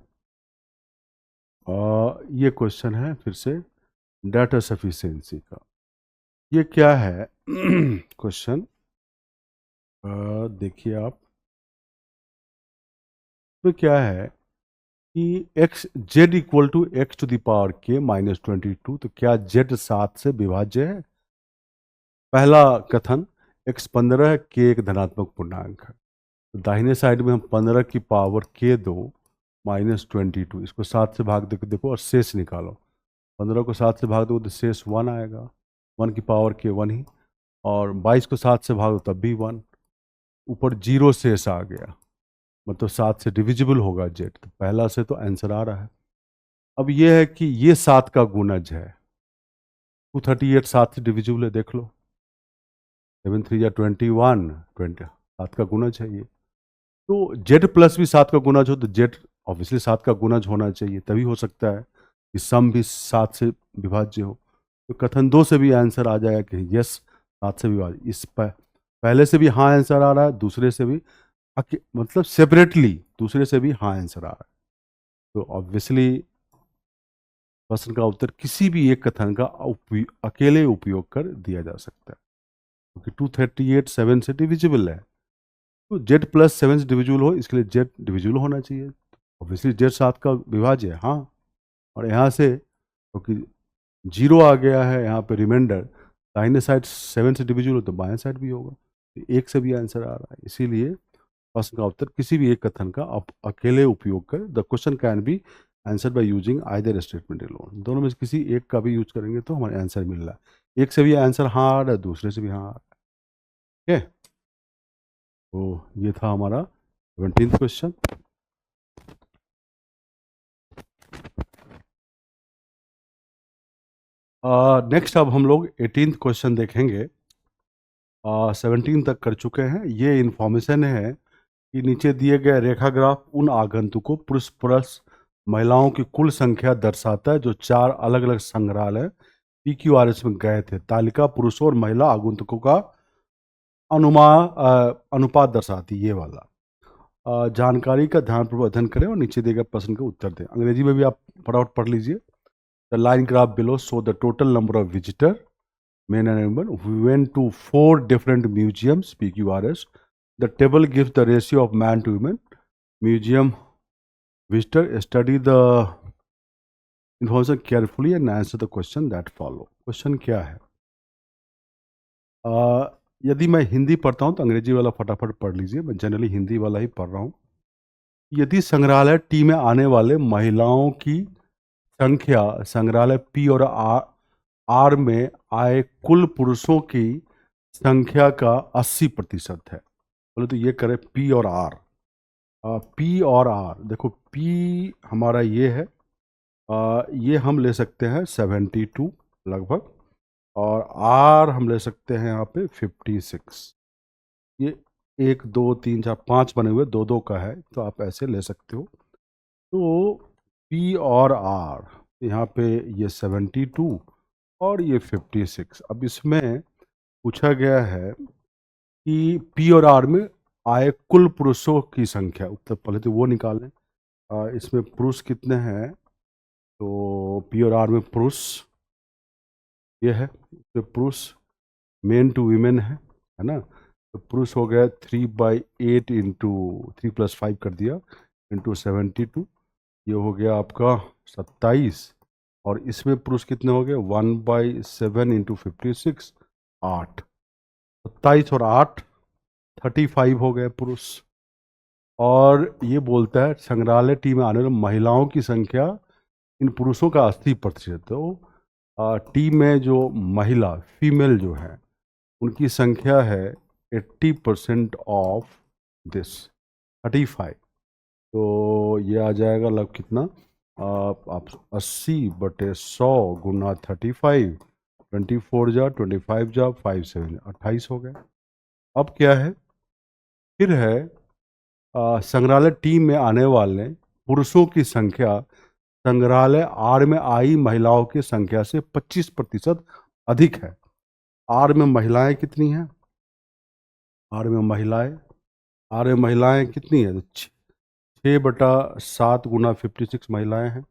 ये क्वेश्चन है फिर से डाटा सफिशिएंसी का। ये क्या है क्वेश्चन, देखिए आप, तो क्या है कि x z equal to X to the power k minus 22, तो क्या z 7 से विभाज्य है। पहला कथन, x 15 है, k एक धनात्मक पूर्णांक है, तो दाहिने साइड में हम 15 की पावर k दो माइनस 22, इसको 7 से भाग दे के देखो और शेष निकालो। 15 को 7 से भाग दो तो शेष 1 आएगा, 1 की पावर k 1 ही, और 22 को 7 से भाग दो तब भी 1, ऊपर 0 शेष आ गया, मतलब 7 से डिविजिबल होगा जेड, तो पहला से तो आंसर आ रहा है। अब ये है कि ये 7 का गुणज है, 238 7 से डिविजिबल है, देख लो, 7 3 या 21, 7 का गुणज है ये। तो जेड प्लस भी 7 का गुणज हो तो जेड ऑब्वियसली 7 का गुणज होना चाहिए, तभी हो सकता है कि सम भी 7 से विभाज्य हो। तो कथन 2 से भी आंसर आ जाएगा कि यस 7 से विभाज्य। इस पहले से भी हाँ आंसर आ रहा है, दूसरे से भी मतलब सेपरेटली दूसरे से भी हाँ आंसर आ रहा है। तो ऑब्वियसली प्रश्न का उत्तर किसी भी एक कथन का अकेले उपयोग कर दिया जा सकता है, क्योंकि 238 7 से डिविजिबल है, तो जेड प्लस 7 से डिविजिबल हो, इसके लिए जेड डिविजिबल होना चाहिए। ऑब्वियसली जेड 7 का विभाज्य है, हाँ। और यहाँ से क्योंकि 0 आ गया है यहाँ पे रिमाइंडर, दाहिने साइड 7 से डिविजिबल हो तो बाएं साइड भी होगा, तो एक से भी आंसर आ रहा है। इसीलिए प्रश्न का उत्तर किसी भी एक कथन का आप अकेले उपयोग कर, the question can be answer by using either statement alone, दोनों में से किसी एक का भी यूज करेंगे तो हमारे आंसर मिल रहा है। एक से भी आंसर हाँ आ रहा है, दूसरे से भी हाँ आ रहा है। ठीक है, तो ये था हमारा 17th क्वेश्चन। नेक्स्ट अब हम लोग 18th क्वेश्चन देखेंगे। 17 तक कर चुके हैं। ये इंफॉर्मेशन है कि नीचे दिए गए रेखाग्राफ उन आगंतुकों पुरुष प्लस महिलाओं की कुल संख्या दर्शाता है जो 4 अलग अलग संग्रहालय PQRS में गए थे। तालिका पुरुषों और महिला आगंतुकों का अनुपात दर्शाती ये वाला। जानकारी का ध्यानपूर्वक अध्ययन करें और नीचे दिए गए प्रश्न के उत्तर दें। अंग्रेजी में भी आप फटाफट पढ़ लीजिए। The line graph below show the total number of visitor, men and women. We went to 4 different museums, PQRS. The table gives the ratio of man to women. Museum visitor study the information carefully and answer the question that follow. Question क्या है? यदि मैं हिंदी पढ़ता हूँ तो अंग्रेजी वाला फटाफट पढ़ लीजिए। मैं जनरली हिंदी वाला ही पढ़ रहा हूँ। यदि संग्रहालय टी में आने वाले महिलाओं की संख्या संग्रहालय पी और आर में आए कुल पुरुषों की संख्या का 80% है, बोले तो ये करें पी और आर। पी और आर, देखो पी हमारा ये है, ये हम ले सकते हैं 72 लगभग, और आर हम ले सकते हैं यहाँ पे 56। ये 1 2 3 4 5 बने हुए, 2 2 का है, तो आप ऐसे ले सकते हो। तो पी और आर यहाँ पे ये 72 और ये 56। अब इसमें पूछा गया है कि पी और आर में आए कुल पुरुषों की संख्या, उत्तर पहले तो वो निकालें। इसमें पुरुष कितने हैं, तो पी और आर में पुरुष ये है, तो पुरुष मेन टू वीमेन है ना, तो पुरुष हो गया 3/8 इंटू 3 + 5 कर दिया इंटू 72, ये हो गया आपका 27। और इसमें पुरुष कितने हो गए 1/7 इंटू 56 8, 27 और 8 35 हो गए पुरुष। और ये बोलता है संग्रहालय टी में आने वाली महिलाओं की संख्या इन पुरुषों का 80%। तो टी में जो महिला फीमेल जो है उनकी संख्या है 80% ऑफ दिस 35। तो ये आ जाएगा लग कितना, आप 80/100 गुना 35, 24 जा 25 जा 5 7 28 हो गए। अब क्या है, फिर है संग्रहालय टीम में आने वाले पुरुषों की संख्या संग्रहालय आर में आई महिलाओं की संख्या से 25% अधिक है। आर में महिलाएं कितनी हैं, आर में महिलाएं कितनी है, 6/7 गुना 56 महिलाएं हैं,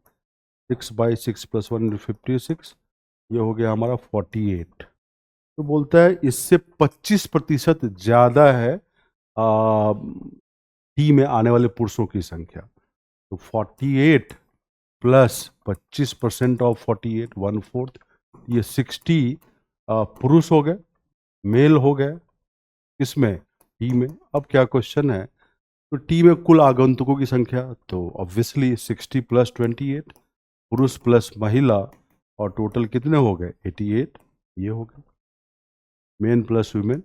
6/6 + 1 56, ये हो गया हमारा 48। तो बोलता है इससे 25% ज़्यादा है टी में आने वाले पुरुषों की संख्या। तो 48 + 25% ऑफ 48 1/4, ये 60 पुरुष हो गए, मेल हो गए किसमें, टी में। अब क्या क्वेश्चन है, तो टी में कुल आगंतुकों की संख्या, तो ऑब्वियसली 60 + 28 पुरुष प्लस महिला, और टोटल कितने हो गए 88, ये हो गए। मेन प्लस वुमेन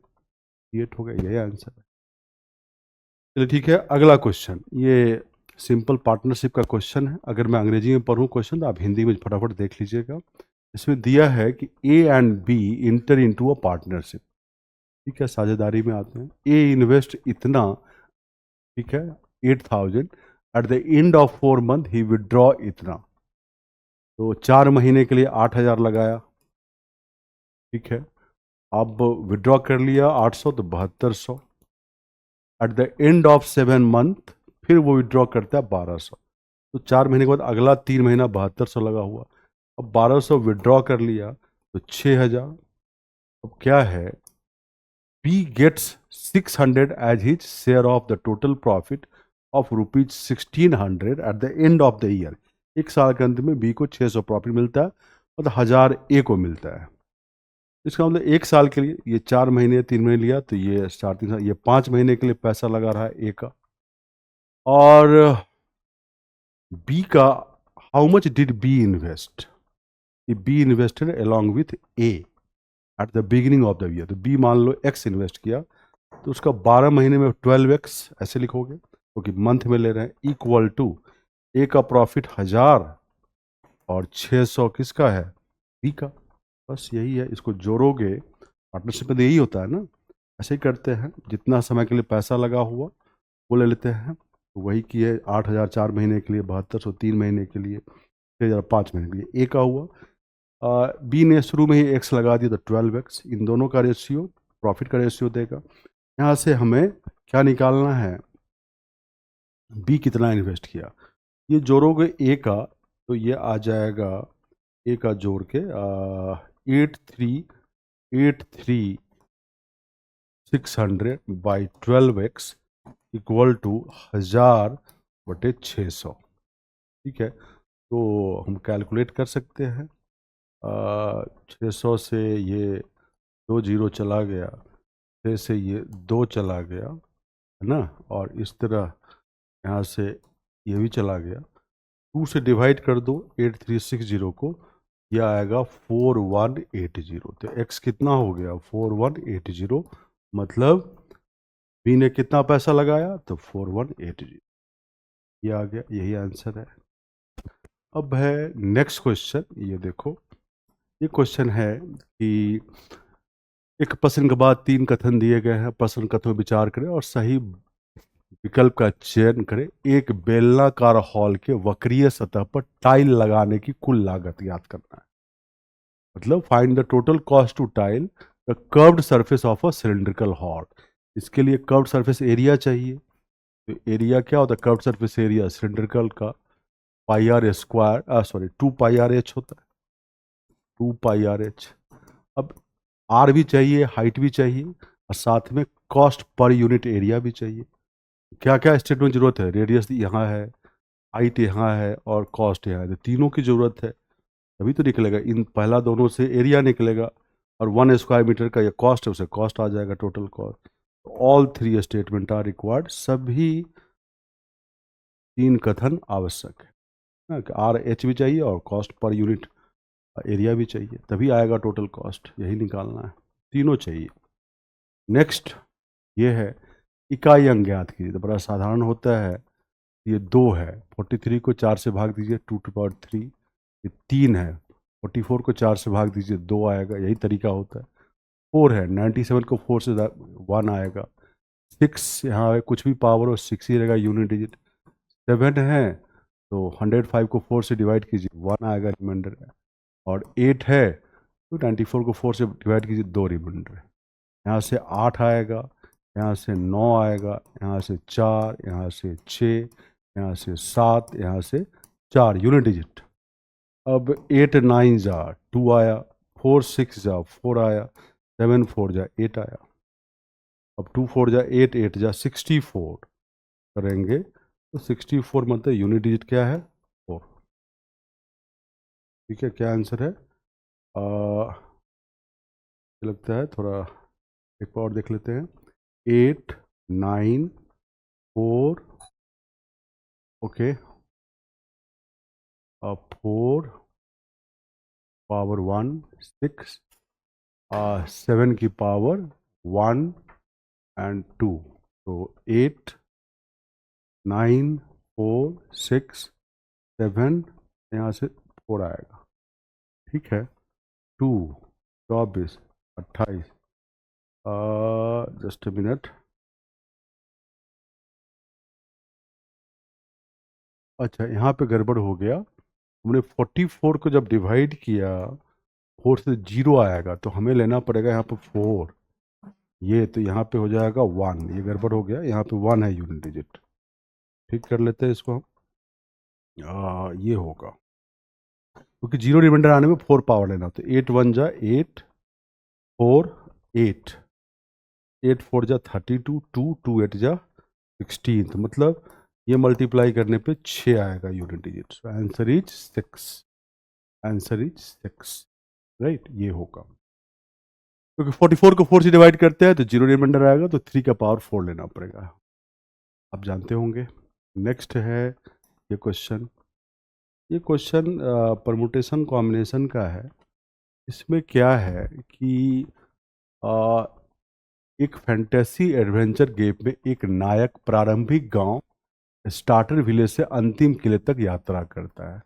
8 हो गया, यही आंसर है। चलिए ठीक है, अगला क्वेश्चन, ये सिंपल पार्टनरशिप का क्वेश्चन है। अगर मैं अंग्रेजी में पढ़ूँ क्वेश्चन तो आप हिंदी में फटाफट देख लीजिएगा। इसमें दिया है कि A and B enter into a partnership, ठीक है, साझेदारी में आते हैं। ए इन्वेस्ट इतना, ठीक है, 8,000, eight the end of 4 month he withdraw इतना, तो 4 महीने के लिए 8,000 लगाया, ठीक है। अब विदड्रॉ कर लिया 800, तो 7,200। Eight the end of 7 month फिर वो विदड्रॉ करता है 1,200, तो 4 महीने के बाद अगला 3 महीना 7,200 लगा हुआ। अब 1,200 विदड्रॉ कर लिया तो 6,000। अब क्या है, B gets 600 as his share of the total profit of rupees 1,600 at the end of the year. एक साल के अंत में बी को 600 प्रॉफिट मिलता है, मतलब 1,000 ए को मिलता है। इसका मतलब एक साल के लिए, ये 4 महीने 3 महीने लिया, तो ये 4 3 ये 5 महीने के लिए पैसा लगा रहा है ए का। और बी का, how much did B invest, B invested along with A at the beginning of the year. तो बी मान लो एक्स इन्वेस्ट किया, तो उसका 12 महीने में 12x ऐसे लिखोगे, क्योंकि मंथ में ले रहे हैं, इक्वल टू ए का प्रॉफिट 1,000 और 600 किसका है, बी का। बस यही है, इसको जोड़ोगे, पार्टनरशिप में तो यही होता है ना, ऐसे ही करते हैं। जितना समय के लिए पैसा लगा हुआ वो ले लेते हैं, तो वही किए 8,000 4 महीने के लिए, 7,200 3 महीने के लिए, 6,000 5 महीने के लिए। ए का हुआ, बी ने शुरू में ही एक्स लगा दिया, तो 12x। इन दोनों का रेशियो, प्रॉफिट का रेशियो देगा। यहाँ से हमें क्या निकालना है, बी कितना इन्वेस्ट किया। ये जोड़ोगे ए का, तो ये आ जाएगा ए का जोड़ के 8,600 बाई 12x इक्वल टू 1,000/600, ठीक है। तो हम कैलकुलेट कर सकते हैं, 600 से ये 2 जीरो चला गया, 6 से ये 2 चला गया, है ना, और इस तरह यहाँ से ये भी चला गया। 2 से डिवाइड कर दो 8,360 को, यह आएगा 4,180। तो x कितना हो गया, 4,180, मतलब बी ने कितना पैसा लगाया, तो 4,180, ये आ गया, यही आंसर है। अब है नेक्स्ट क्वेश्चन, ये देखो, ये क्वेश्चन है कि एक प्रश्न के बाद 3 कथन दिए गए हैं, प्रश्न कथन विचार करें और सही विकल्प का चयन करें। एक बेलनाकार हॉल के वक्रीय सतह पर टाइल लगाने की कुल लागत ज्ञात करना है, मतलब find the total cost to tile the curved surface of a cylindrical hall. इसके लिए कर्व्ड सरफेस एरिया चाहिए, तो एरिया क्या होता है, कर्व्ड सरफेस एरिया सिलिंड्रिकल का पाई आर स्क्वायर, सॉरी 2πr/h होता है, 2πr/h। अब आर भी चाहिए, हाइट भी चाहिए, और साथ में कॉस्ट पर यूनिट एरिया भी चाहिए। क्या क्या स्टेटमेंट जरूरत है, रेडियस यहाँ है, हाइट यहाँ है, और कॉस्ट यहाँ है, तो तीनों की जरूरत है, तभी तो निकलेगा। इन पहला दोनों से एरिया निकलेगा, और 1 स्क्वायर मीटर का ये कॉस्ट है, उसे कॉस्ट आ जाएगा, total cost. All 3 statement are required, सभी 3 कथन आवश्यक है ना, कि आर एच भी चाहिए और कॉस्ट पर यूनिट एरिया भी चाहिए, तभी आएगा टोटल कॉस्ट, यही निकालना है, तीनों चाहिए। नेक्स्ट ये है, इकाई अंक ज्ञात कीजिए, तो बड़ा साधारण होता है। ये 2 है, 43 को 4 से भाग दीजिए, 2^3। ये 3 है, 44 को 4 से भाग दीजिए, 2 आएगा, यही तरीका होता है। 4 है, 97 को 4 से 1 आएगा। 6 यहाँ है, कुछ भी पावर हो 6 ही रहेगा, यूनिट डिजिट। 7 है, तो 105 को 4 से डिवाइड कीजिए, 1 आएगा, रिमाइंडर है। और 8 है, तो 94 को 4 से डिवाइड कीजिए, 2 रिमाइंडर है। यहाँ से 8 आएगा, यहाँ से 9 आएगा, यहाँ से 4, यहाँ से 6, यहाँ से 7, यहाँ से 4, यूनिट डिजिट। अब 8 9 जा 2 आया, 4 6 जा 4 आया, 7 4 जा 8 आया। अब 2 4 जा 8, 8 जा 64 करेंगे, तो 64 मतलब यूनिट डिजिट क्या है, 4। ठीक है, क्या आंसर है, लगता है थोड़ा एक और देख लेते हैं। 8 9 4, ओके, 4 पावर 1 6 7 की पावर 1 एंड 2, तो 8 9 4 6 7, यहाँ से 4 आएगा, ठीक है। 2 24 28, जस्ट अ मिनट, अच्छा यहाँ पे गड़बड़ हो गया। हमने 44 को जब डिवाइड किया 4 से 0 आएगा, तो हमें लेना पड़ेगा यहाँ पे 4, ये तो यहाँ पे हो जाएगा 1, ये गड़बड़ हो गया, यहाँ पे 1 है यूनिट डिजिट, ठीक कर लेते हैं इसको हम। ये होगा क्योंकि जीरो रिमाइंडर आने में 4 पावर लेना, तो 8 1 जा 8 4 8 8 4 जा 32 2 2 8 जा 16, तो मतलब ये मल्टीप्लाई करने पे 6 आएगा unit digit. So answer is 6, answer is 6, right, ये होगा। क्योंकि 44 को 4 से डिवाइड करते हैं तो जीरो रिमाइंडर आएगा, तो 3 का पावर 4 लेना पड़ेगा, आप जानते होंगे। नेक्स्ट है ये क्वेश्चन, ये क्वेश्चन परमुटेशन कॉम्बिनेशन का है। इसमें क्या है कि आ, एक फैंटेसी एडवेंचर गेम में एक नायक प्रारंभिक गांव स्टार्टर विलेज से अंतिम किले तक यात्रा करता है।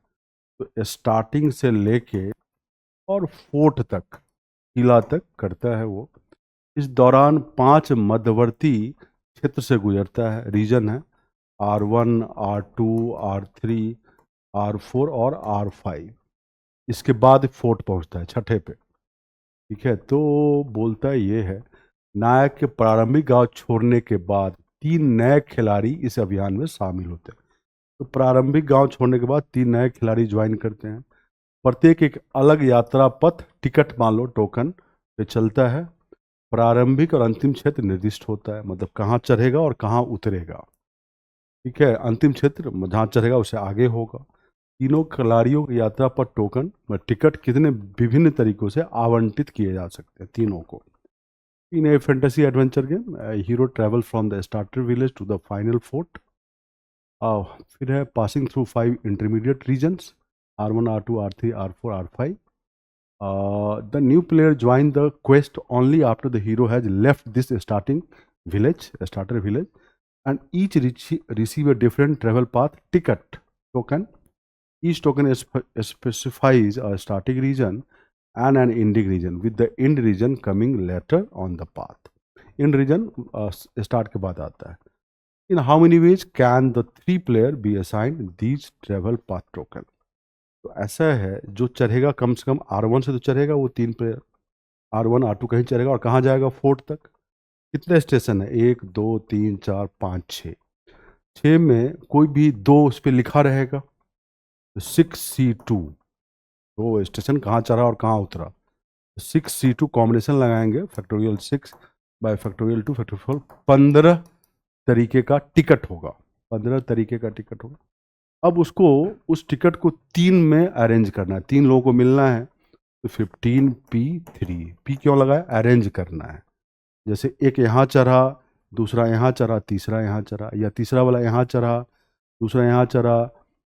तो स्टार्टिंग से लेके और फोर्ट तक, किला तक करता है वो। इस दौरान 5 मध्यवर्ती क्षेत्र से गुजरता है, रीजन है R1 R2 R3 R4 और R5। इसके बाद फोर्ट पहुंचता है छठे पे, ठीक है। तो बोलता ये है, नायक के प्रारंभिक गांव छोड़ने के बाद 3 नए खिलाड़ी इस अभियान में शामिल होते हैं। तो प्रारंभिक गांव छोड़ने के बाद 3 नए खिलाड़ी ज्वाइन करते हैं। प्रत्येक एक अलग यात्रा पथ, टिकट मान लो टोकन पे चलता है। प्रारंभिक और अंतिम क्षेत्र निर्दिष्ट होता है, मतलब कहाँ चढ़ेगा और कहाँ उतरेगा, ठीक है। अंतिम क्षेत्र जहाँ चढ़ेगा उससे आगे होगा। तीनों खिलाड़ियों की यात्रा पर टोकन टिकट कितने विभिन्न तरीकों से आवंटित किए जा सकते हैं तीनों को। In a fantasy adventure game hero travel from the starter village to the final fort. फिर है passing through 5 intermediate regions R1 R2 R3 R4 R5। The new player join the quest only after the hero has left this starting village, starter village, and each receive a different travel path ticket token. Each token specifies a starting region and an ending region, with the end region coming later on the path. End region start के बाद आता है। In how many ways can the 3 player be assigned these travel path token? तो ऐसा है, जो चढ़ेगा कम से कम R1 से तो चढ़ेगा वो 3 प्लेयर, R1 R2 कहीं चढ़ेगा, और कहाँ जाएगा फोर्ट तक। कितने स्टेशन है, 1 2 3 4 5 6, 6 में कोई भी 2 उस पर लिखा रहेगा, तो 6C2, तो स्टेशन कहाँ चढ़ा और कहाँ उतरा। 6C2 कॉम्बिनेशन लगाएंगे, फैक्टोरियल 6 बाय फैक्टोरियल 2 फैक्टोरियल 15 तरीके का टिकट होगा, 15 तरीके का टिकट होगा। अब उसको, उस टिकट को 3 में अरेंज करना है, 3 लोगों को मिलना है, तो 15P3, P क्यों लगाया, अरेंज करना है। जैसे एक यहाँ चढ़ा, दूसरा यहाँ चढ़ा, तीसरा यहाँ चढ़ा, या तीसरा वाला यहाँ चढ़ा, दूसरा यहाँ चढ़ा,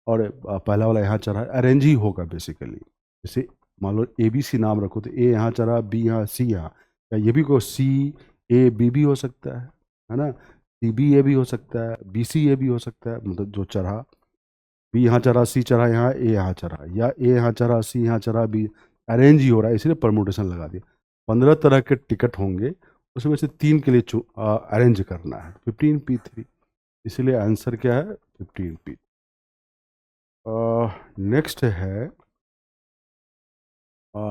और पहला वाला यहाँ चढ़ा, अरेंज ही होगा बेसिकली। जैसे मान लो ABC नाम रखो, तो A यहाँ चढ़ा, B यहाँ, C यहाँ, या ये भी को CAB भी हो सकता है ना, CBA भी हो सकता है, BCA भी हो सकता है, मतलब जो चढ़ा, B यहाँ चढ़ा, C चढ़ा यहाँ, A यहाँ चढ़ा, या A यहाँ चढ़ा, C यहाँ चढ़ा, B, अरेंज ही हो रहा है, इसलिए परमुटेशन लगा दिया। 15 तरह के टिकट होंगे, उसमें से 3 के लिए अरेंज करना है, 15P3, इसलिए आंसर क्या है 15P।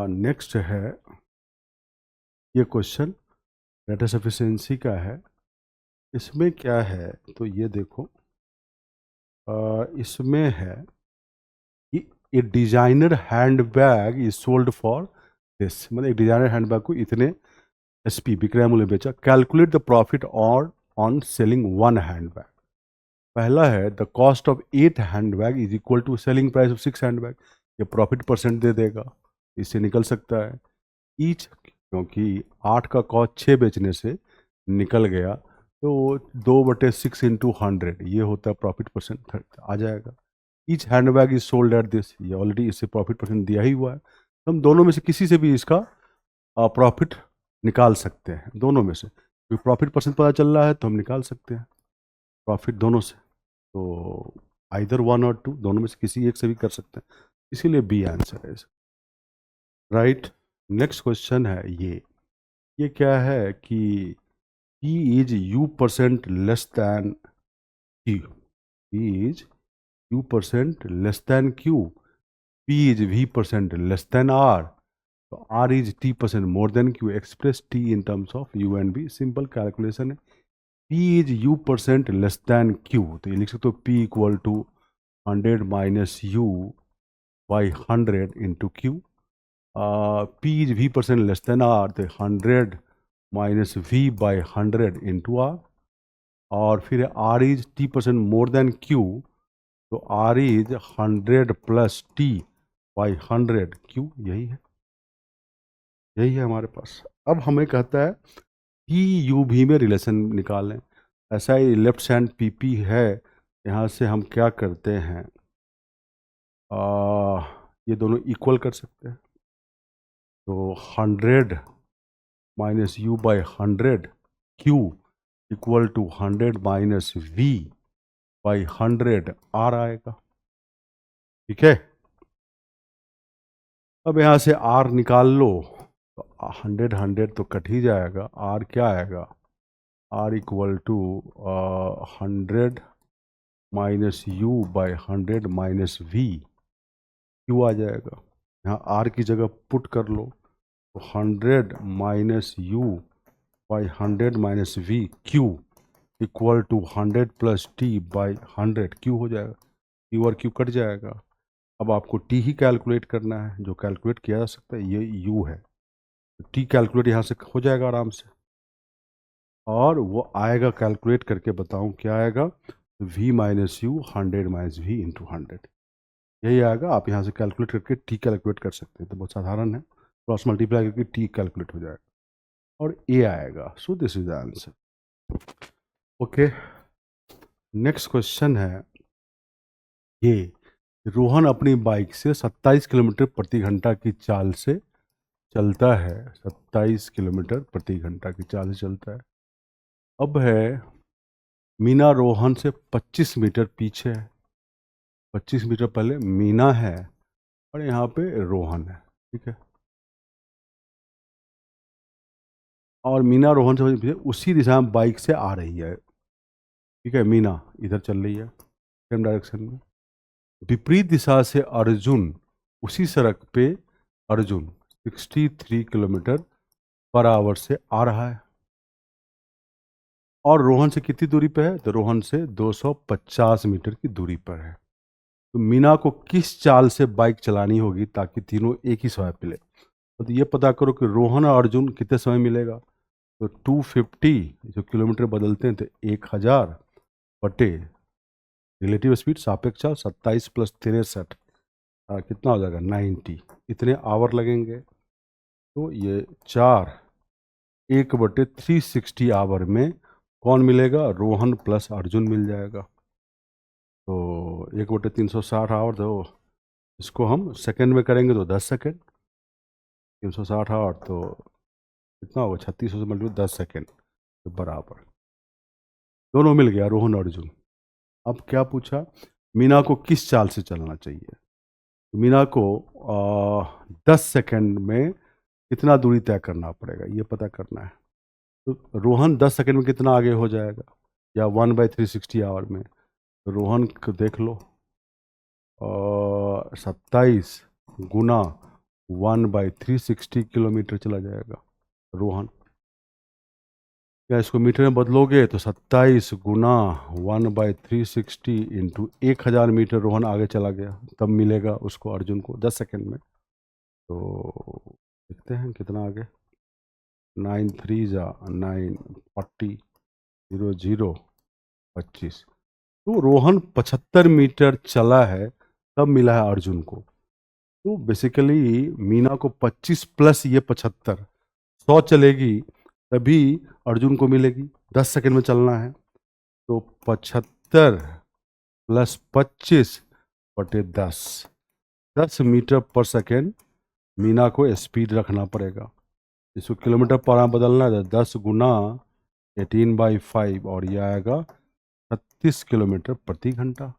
नेक्स्ट है ये क्वेश्चन डाटा सफिशिएंसी का है। इसमें क्या है, तो ये देखो, इसमें है कि a designer handbag is sold for this, मतलब एक डिजाइनर हैंडबैग को इतने SP विक्रय मूल्य बेचा। Calculate the profit on selling 1 handbag. पहला है the cost of 8 handbag is equal to selling price of 6 handbag. ये प्रॉफिट परसेंट दे देगा, इससे निकल सकता है। ईच, क्योंकि 8 का कॉस्ट 6 बेचने से निकल गया, तो 2/6 × 100 ये होता है प्रॉफिट परसेंट, आ जाएगा। Each handbag is sold at this, ये ऑलरेडी इससे प्रॉफिट परसेंट दिया ही हुआ है। हम दोनों में से किसी से भी इसका प्रॉफिट निकाल सकते हैं दोनों में से, क्योंकि प्रॉफिट परसेंट पता चल रहा है तो हम निकाल सकते हैं प्रॉफिट दोनों से। तो आइदर 1 और 2 दोनों में से किसी एक से भी कर सकते हैं, इसीलिए बी आंसर है। राइट। नेक्स्ट क्वेश्चन है ये क्या है कि P is U% less than Q, P is U% less than Q, P is V% less than R, तो R is T% more than Q, express T in terms of U and V, simple calculation है। P is U% less than Q, तो ये लिख सकते हो P equal to 100 minus U by 100 into Q। P is V% less than R, तो 100 minus V by 100 into R। और फिर R is T% more than Q, तो R is 100 plus T by 100 Q, यही है हमारे पास। अब हमें कहता है P U V में रिलेशन निकालें। ऐसा ही लेफ्ट हैंड PP है, यहाँ से हम क्या करते हैं, ये दोनों इक्वल कर सकते हैं। तो 100 minus U by 100 Q equal to 100 minus V by 100 R आएगा। ठीक है, अब यहाँ से R निकाल लो, तो 100 तो कट ही जाएगा। R क्या आएगा, R equal to 100 minus U by 100 minus V, Q आ जाएगा। यहाँ R की जगह पुट कर लो, तो 100 minus U by 100 minus V Q equal to 100 plus T by 100 Q हो जाएगा। Q और Q कट जाएगा। अब आपको T ही कैलकुलेट करना है, जो कैलकुलेट किया जा सकता है ये U है। तो T कैलकुलेट यहाँ से हो जाएगा आराम से, और वो आएगा, कैलकुलेट करके बताऊं क्या आएगा, V minus you 100 minus V into 100, यही आएगा। आप यहाँ से कैलकुलेट करके T कैलकुलेट कर सकते हैं, तो बहुत साधारण है। क्रॉस मल्टीप्लाई करके T कैलकुलेट हो जाएगा और A आएगा। So this is the answer. Okay, next question है ये, रोहन अपनी बाइक से 27 किलोमीटर प्रति घंटा की चाल से चलता है, 27 किलोमीटर प्रति घंटा की चाल से चलता है। अब है मीना रोहन से 25 मीटर पीछे है, 25 मीटर पहले मीना है और यहाँ पे रोहन है। ठीक है, और मीना रोहन से पीछे उसी दिशा में बाइक से आ रही है। ठीक है, मीना इधर चल रही है सेम डायरेक्शन में। विपरीत दिशा से अर्जुन, उसी सड़क पे अर्जुन 63 किलोमीटर पर आवर से आ रहा है, और रोहन से कितनी दूरी पे है, तो रोहन से 250 मीटर की दूरी पर है। तो मीना को किस चाल से बाइक चलानी होगी ताकि तीनों एक ही समय मिले। तो ये पता करो कि रोहन और अर्जुन कितने समय मिलेगा। तो 250 जो किलोमीटर बदलते हैं, तो 1000 बटे रिलेटिव स्पीड सापेक्ष चाल 27 प्लस 63, कितना हो जाएगा 90, इतने आवर लगेंगे। तो ये 4 1/360 आवर में कौन मिलेगा, रोहन प्लस अर्जुन मिल जाएगा। तो 1/360 आवर, तो इसको हम सेकंड में करेंगे तो 10 सेकंड, 360 आवर तो कितना होगा 3600 से मल्टीप्लाई 10 सेकंड के बराबर। दोनों मिल गया रोहन और अर्जुन। अब क्या पूछा, मीना को किस चाल से चलना चाहिए। मीना को 10 सेकंड में कितना दूरी तय करना पड़ेगा, ये पता करना है। तो रोहन 10 सेकंड में कितना आगे हो जाएगा, या 1/360 आवर में। तो रोहन को देख लो, 27 गुना 1/360 किलोमीटर चला जाएगा रोहन। या इसको मीटर में बदलोगे तो 27 गुना 1/360 इंटू 1000 मीटर रोहन आगे चला गया, तब मिलेगा उसको अर्जुन को 10 सेकंड में। तो देखते हैं कितना आगे, 9 3 जा 9 40 0 0 25। तो रोहन 75 मीटर चला है तब मिला है अर्जुन को। तो बेसिकली मीना को 25 प्लस ये 75 100 चलेगी तभी अर्जुन को मिलेगी। 10 सेकंड में चलना है, तो 75 प्लस 25 बटे 10 मीटर पर सेकंड मीना को स्पीड रखना पड़ेगा। इसको किलोमीटर पर आवर बदलना है तो 10 गुना 18/5 और ये आएगा 36 किलोमीटर प्रति घंटा।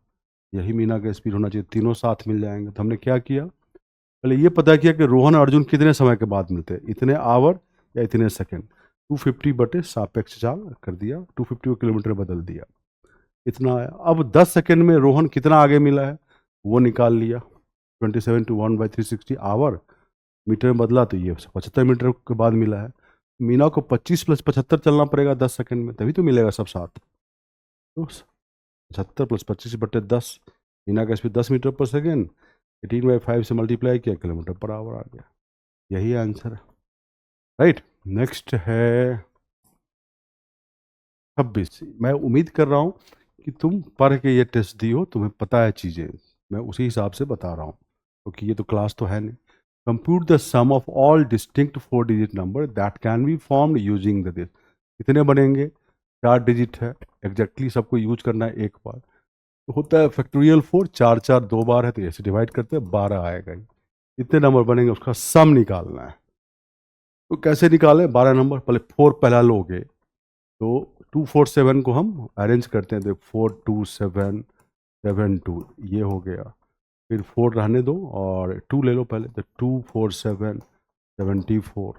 यही मीना का स्पीड होना चाहिए, तीनों साथ मिल जाएंगे। तो हमने क्या किया, पहले ये पता किया कि रोहन और अर्जुन कितने समय के बाद मिलते हैं, इतने आवर या इतने सेकंड। 250 बटे सापेक्ष चाल कर दिया, 250 को किलोमीटर बदल दिया, इतना आया। अब 10 सेकंड में रोहन कितना आगे मिला है वो निकाल लिया। 27 to 1/360 आवर, मीटर में बदला तो ये 75 मीटर के बाद मिला है। मीना को 25 + 75 चलना पड़ेगा 10 सेकंड में, तभी तो मिलेगा सब साथ। तो 75 + 25 बटे 10, मीना का स्पीड 10 मीटर पर सेकेंड, 18/5 से मल्टीप्लाई किया, किलोमीटर पर आवर आ गया। यही आंसर है, राइट। नेक्स्ट है 26। मैं उम्मीद कर रहा हूँ कि तुम पढ़ के ये टेस्ट दी हो, तुम्हें पता है चीज़ें, मैं उसी हिसाब से बता रहा हूँ क्योंकि ये तो क्लास तो है नहीं। Compute the sum of all distinct 4 digit number that can be formed using the this. कितने बनेंगे, 4 डिजिट है, एग्जैक्टली सबको यूज करना है एक बार। तो होता है फैक्टोरियल 4, 4 4 2 बार है तो ऐसे डिवाइड करते हैं, 12 आएगा। कितने नंबर बनेंगे उसका सम निकालना है। तो कैसे निकालें, 12 नंबर, पहले 4 पहला लोगे तो 2 4 7 को हम अरेंज करते हैं, तो 4 2 7 7 2 ये हो गया। फिर 4 रहने दो और 2 ले लो पहले, तो 2 4 7 74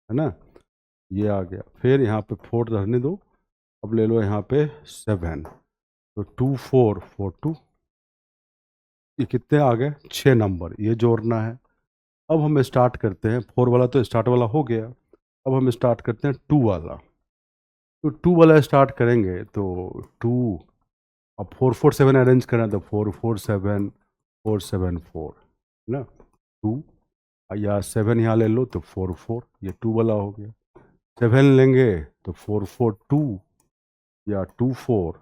है ना, ये आ गया। फिर यहाँ पे 4 रहने दो, अब ले लो यहाँ पे 7, तो 2 4 4 2, ये कितने आ गए, 6 नंबर, ये जोड़ना है। अब हम स्टार्ट करते हैं, 4 वाला तो स्टार्ट वाला हो गया, अब हम स्टार्ट करते हैं 2 वाला। तो 2 वाला स्टार्ट करेंगे तो 2, अब 4 4 7 अरेंज करना, तो 4 4 7 4 7 4 है ना, 2 या 7 यहाँ ले लो तो 4 4, ये 2 वाला हो गया। 7 लेंगे तो 4 4 2 या 2 4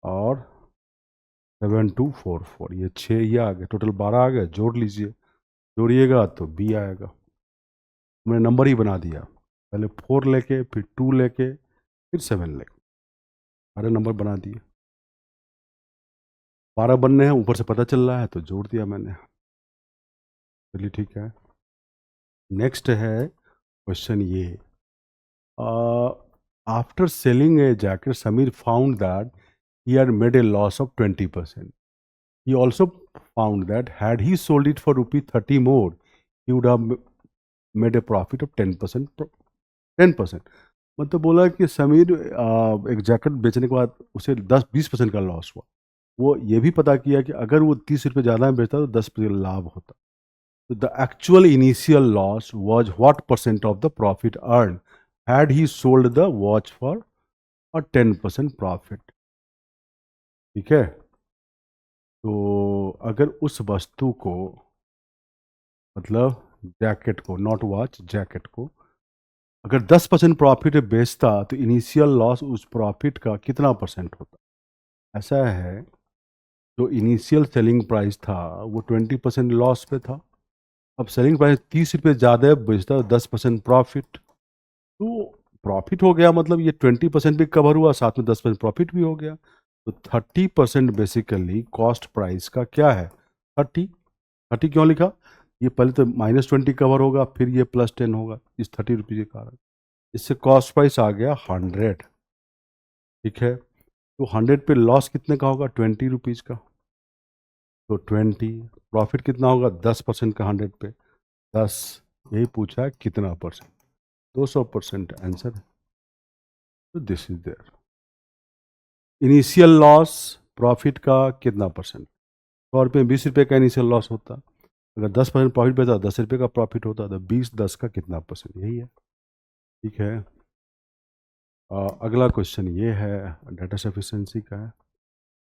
और 7 2 4 4, ये 6 ये आ गए, टोटल 12 आ गए। जोड़ लीजिए, जोड़िएगा तो बी आएगा। हमने नंबर ही बना दिया, पहले 4 लेके, फिर 2 लेके, फिर 7 लेके, सारे नंबर बना दिए। 12 बनने हैं, ऊपर से पता चल रहा है तो जोड़ दिया मैंने। चलिए ठीक है। नेक्स्ट है क्वेश्चन ये, after selling A jacket Sameer found that he had made a loss of 20%. He also found that had he sold it for rupee 30 more, he would have made a profit of 10%. 10%, मतलब बोला कि समीर एक jacket बेचने के बाद उसे 10-20% का loss हुआ। वो ये भी पता किया कि अगर वो 30 रुपये ज़्यादा में बेचता तो 10% लाभ होता। तो the actual initial loss was what percent of the profit earn had he sold the watch for a 10% profit. ठीक है, तो अगर उस वस्तु को, मतलब जैकेट को, नॉट वॉच, जैकेट को अगर 10% प्रॉफिट बेचता तो इनिशियल लॉस उस प्रॉफिट का कितना परसेंट होता। ऐसा है, जो इनिशियल सेलिंग प्राइस था वो 20% लॉस पे था, अब सेलिंग प्राइस 30 रुपये ज़्यादा बेचता तो 10% प्रॉफिट, तो प्रॉफिट हो गया, मतलब ये 20% भी कवर हुआ, साथ में 10% प्रॉफिट भी हो गया। तो 30% बेसिकली कॉस्ट प्राइस का क्या है, 30। 30 क्यों लिखा, ये पहले तो -20 कवर होगा, फिर ये +10 होगा इस 30 रुपये के कारण, इससे कॉस्ट प्राइस आ गया 100। ठीक है, तो 100 पे लॉस कितने का होगा, 20 रुपीज़ का, तो 20। प्रॉफिट कितना होगा, 10% का 100 पे 10, यही पूछा है कितना परसेंट, 200% आंसर। तो this is there. Initial loss profit का कितना परसेंट, 100 रुपये 20 रुपये का इनिशियल लॉस होता, अगर 10% प्रॉफिट बेचता 10 रुपये का प्रॉफिट होता, तो 20 10 का कितना परसेंट, यही है। ठीक है, अगला क्वेश्चन ये है, डाटा सफिशेंसी का है।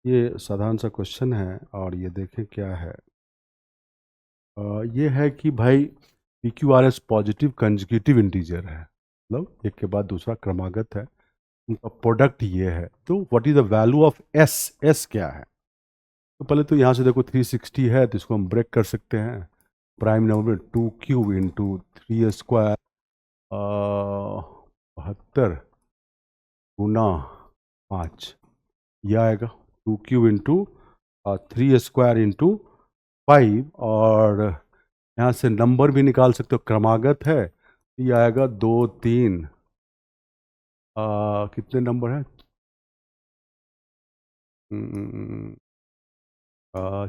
ये साधारण सा क्वेश्चन है और ये देखें क्या है। ये है कि भाई P Q R S positive consecutive integer है, मतलब एक के बाद दूसरा क्रमागत है, उनका प्रोडक्ट ये है, तो what is the value of S, S क्या है। तो पहले तो यहाँ से देखो 360 है तो इसको हम ब्रेक कर सकते हैं, प्राइम नंबर में 2 इंटू 3 स्क्वायर 72 गुना 5, यह आएगा 2 इंटू 3 स्क्वायर इंटू 5, और यहाँ से नंबर भी निकाल सकते हो, क्रमागत है ये आएगा 2 3, कितने नंबर है?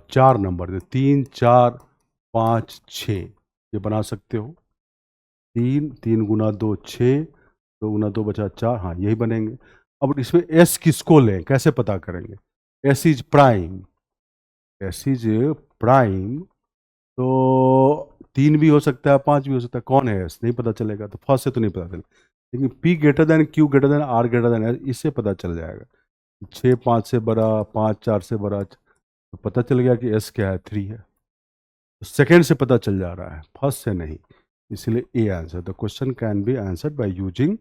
4 नंबर थे, 3 4 5 6, ये बना सकते हो। 3 3 गुना 2 6, 2 गुना 2 बचा 4, हाँ यही बनेंगे। अब इसमें एस किसको लें, कैसे पता करेंगे? S is prime, S is prime, तो 3 भी हो सकता है, 5 भी हो सकता है, कौन है एस नहीं पता चलेगा, तो फर्स्ट से तो नहीं पता चलेगा, लेकिन P greater than Q greater than R greater than S, इससे पता चल जाएगा। 6 5 से बड़ा, 5 4 से बड़ा, तो पता चल गया कि एस क्या है, 3 है। तो सेकेंड से पता चल जा रहा है, फर्स्ट से नहीं, इसलिए A answer. The question can be answered by using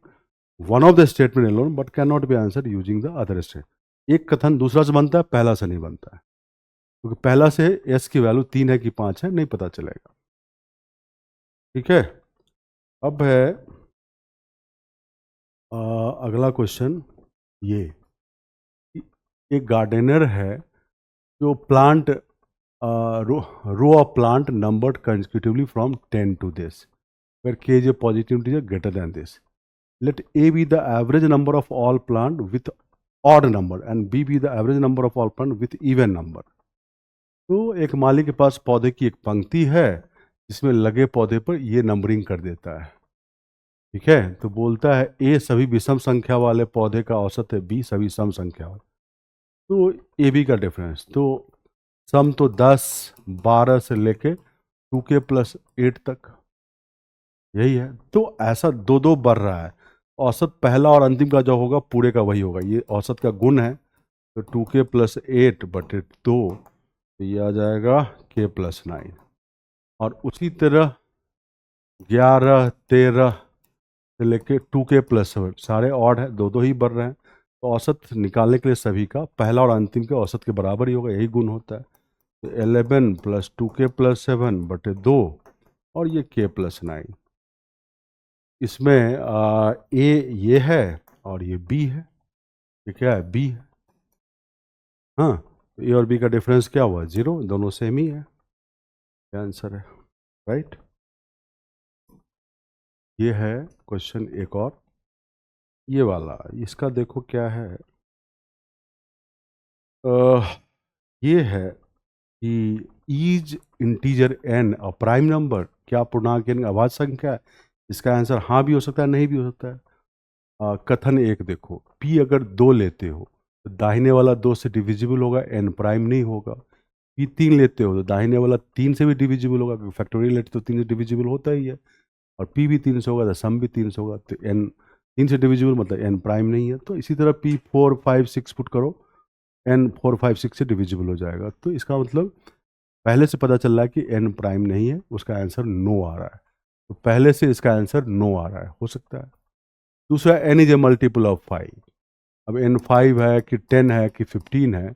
one of the statement alone but can not be answered using the other statement. एक कथन दूसरा से बनता है, पहला से नहीं बनता है, क्योंकि पहला से एस की वैल्यू 3 है कि 5 है नहीं पता चलेगा। ठीक है, अब है अगला क्वेश्चन। ये एक गार्डनर है जो plant row of plant numbered consecutively from 10 to this, where k is a positive integer greater than this. Let a be the average number of all plant with odd number and b be the average number of all plant with even number. तो एक माली के पास पौधे की एक पंक्ति है जिसमें लगे पौधे पर ये नंबरिंग कर देता है। ठीक है, तो बोलता है ए सभी विषम संख्या वाले पौधे का औसत है, बी सभी सम संख्या वाले। तो ए बी का डिफरेंस, तो सम तो 10 12 से लेके 2k+8 तक, यही है। तो ऐसा दो दो बढ़ रहा है, औसत पहला और अंतिम का जो होगा पूरे का वही होगा, ये औसत का गुण है, तो 2k+8 बटे 2, तो ये आ जाएगा k+9। और उसी तरह 11 13 से लेके 2k+7 सारे ऑड है, दो दो ही बढ़ रहे हैं, तो औसत निकालने के लिए सभी का पहला और अंतिम के औसत के बराबर ही होगा, यही गुण होता है। तो 11 + 2k+7 बटे 2, और ये k+9। इसमें ए ये है और ये बी है, ये क्या है, बी है। हाँ, तो ए और बी का डिफरेंस क्या हुआ, 0, दोनों सेम ही है, क्या आंसर है, राइट। ये है क्वेश्चन एक और, ये वाला, इसका देखो क्या है। ये है कि ईज इंटीजर एन और प्राइम नंबर, क्या पूर्णांक यानी अभाज्य संख्या है? इसका आंसर हाँ भी हो सकता है, नहीं भी हो सकता है। कथन एक देखो, p अगर 2 लेते हो तो दाहिने वाला 2 से डिविजिबल होगा, n प्राइम नहीं होगा। p 3 लेते हो तो दाहिने वाला 3 से भी डिविजिबल होगा, क्योंकि फैक्टोरियल लेते तो 3 से डिविजिबल होता ही है, और p भी 3 से होगा तो सम भी 3 से होगा, तो n 3 से डिविजिबल मतलब n प्राइम नहीं है। तो इसी तरह p 4 5 6 पुट करो, n 4 5 6 से डिविजिबल हो जाएगा। तो इसका मतलब पहले से पता चल रहा है कि n प्राइम नहीं है, उसका आंसर नो आ रहा है, तो पहले से इसका आंसर नो आ रहा है, हो सकता है। दूसरा, n is a multiple of 5। अब n 5 है कि 10 है कि 15 है,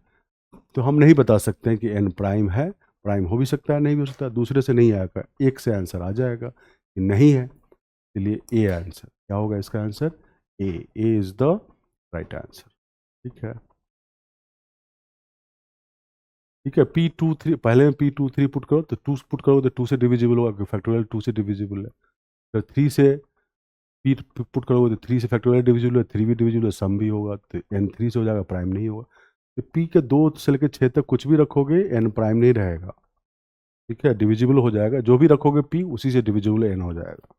तो हम नहीं बता सकते हैं कि n प्राइम है, प्राइम हो भी सकता है नहीं भी हो सकता है, दूसरे से नहीं आएगा, एक से आंसर आ जाएगा कि नहीं है, इसलिए ए आंसर क्या होगा, इसका answer A is the right answer. ठीक है, ठीक है, p2 3 पहले में p2 3 पुट करो, तो 2 पुट करो तो 2 से डिविजिबल होगा, क्योंकि फैक्टोरियल 2 से डिविजिबल है। तो 3 से p पुट करोगे तो 3 से फैक्टोरियल डिविजिबल है, 3 भी डिविजिबल है, सम भी होगा, तो n 3 से हो जाएगा, प्राइम नहीं होगा। तो p के 2 से लेकर 6 तक कुछ भी रखोगे n प्राइम नहीं रहेगा। ठीक है, डिविजिबल हो जाएगा, जो भी रखोगे p उसी से डिविजिबल n हो जाएगा।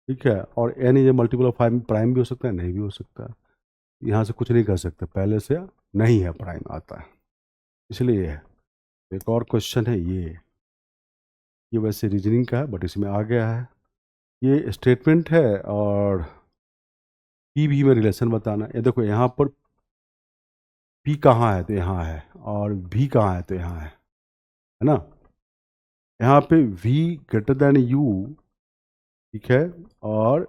ठीक है, और n ये मल्टीपल ऑफ 5 प्राइम भी हो सकता है, नहीं भी हो सकता है, यहाँ से कुछ नहीं कर सकते, पहले से नहीं है, प्राइम आता है, इसलिए ये है। एक और क्वेश्चन है, ये वैसे रीजनिंग का है बट इसमें आ गया है, ये स्टेटमेंट है और पी भी में रिलेशन बताना। ये देखो, यहाँ पर पी कहाँ है तो यहाँ है, और भी कहाँ है तो यहाँ है ना। यहाँ पे v ग्रेटर देन u, ठीक है, और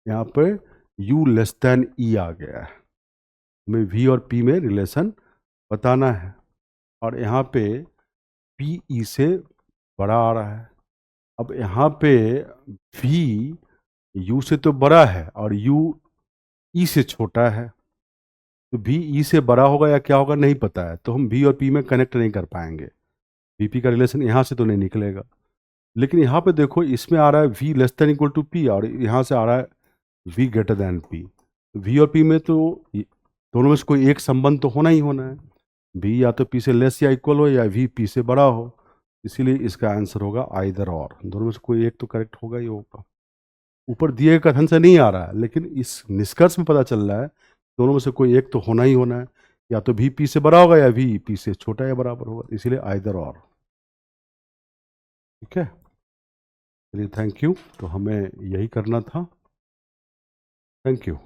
यहाँ पे u लेस देन e आ गया है, हमें v और p में रिलेशन बताना है, और यहाँ पे p e से बड़ा आ रहा है। अब यहाँ पे v u से तो बड़ा है और u e से छोटा है, तो v e से बड़ा होगा या क्या होगा नहीं पता है, तो हम v और p में कनेक्ट नहीं कर पाएंगे, vp का रिलेशन यहाँ से तो नहीं निकलेगा। लेकिन यहाँ पे देखो इसमें आ रहा है v less than equal to P और यहाँ से आ रहा है v greater than p। v और p में तो दोनों में से कोई एक संबंध तो होना ही होना है, v या तो p से लेस या इक्वल हो या v p से बड़ा हो, इसीलिए इसका आंसर होगा आइदर और, दोनों में से कोई एक तो करेक्ट होगा ही होगा। ऊपर दिए कथन से नहीं आ रहा है लेकिन इस निष्कर्ष में पता चल रहा है दोनों में से कोई एक तो होना ही होना है, या तो v p से बड़ा होगा या v p से छोटा या बराबर होगा, इसीलिए आइदर और। ठीक है, चलिए थैंक यू, तो हमें यही करना था। Thank you.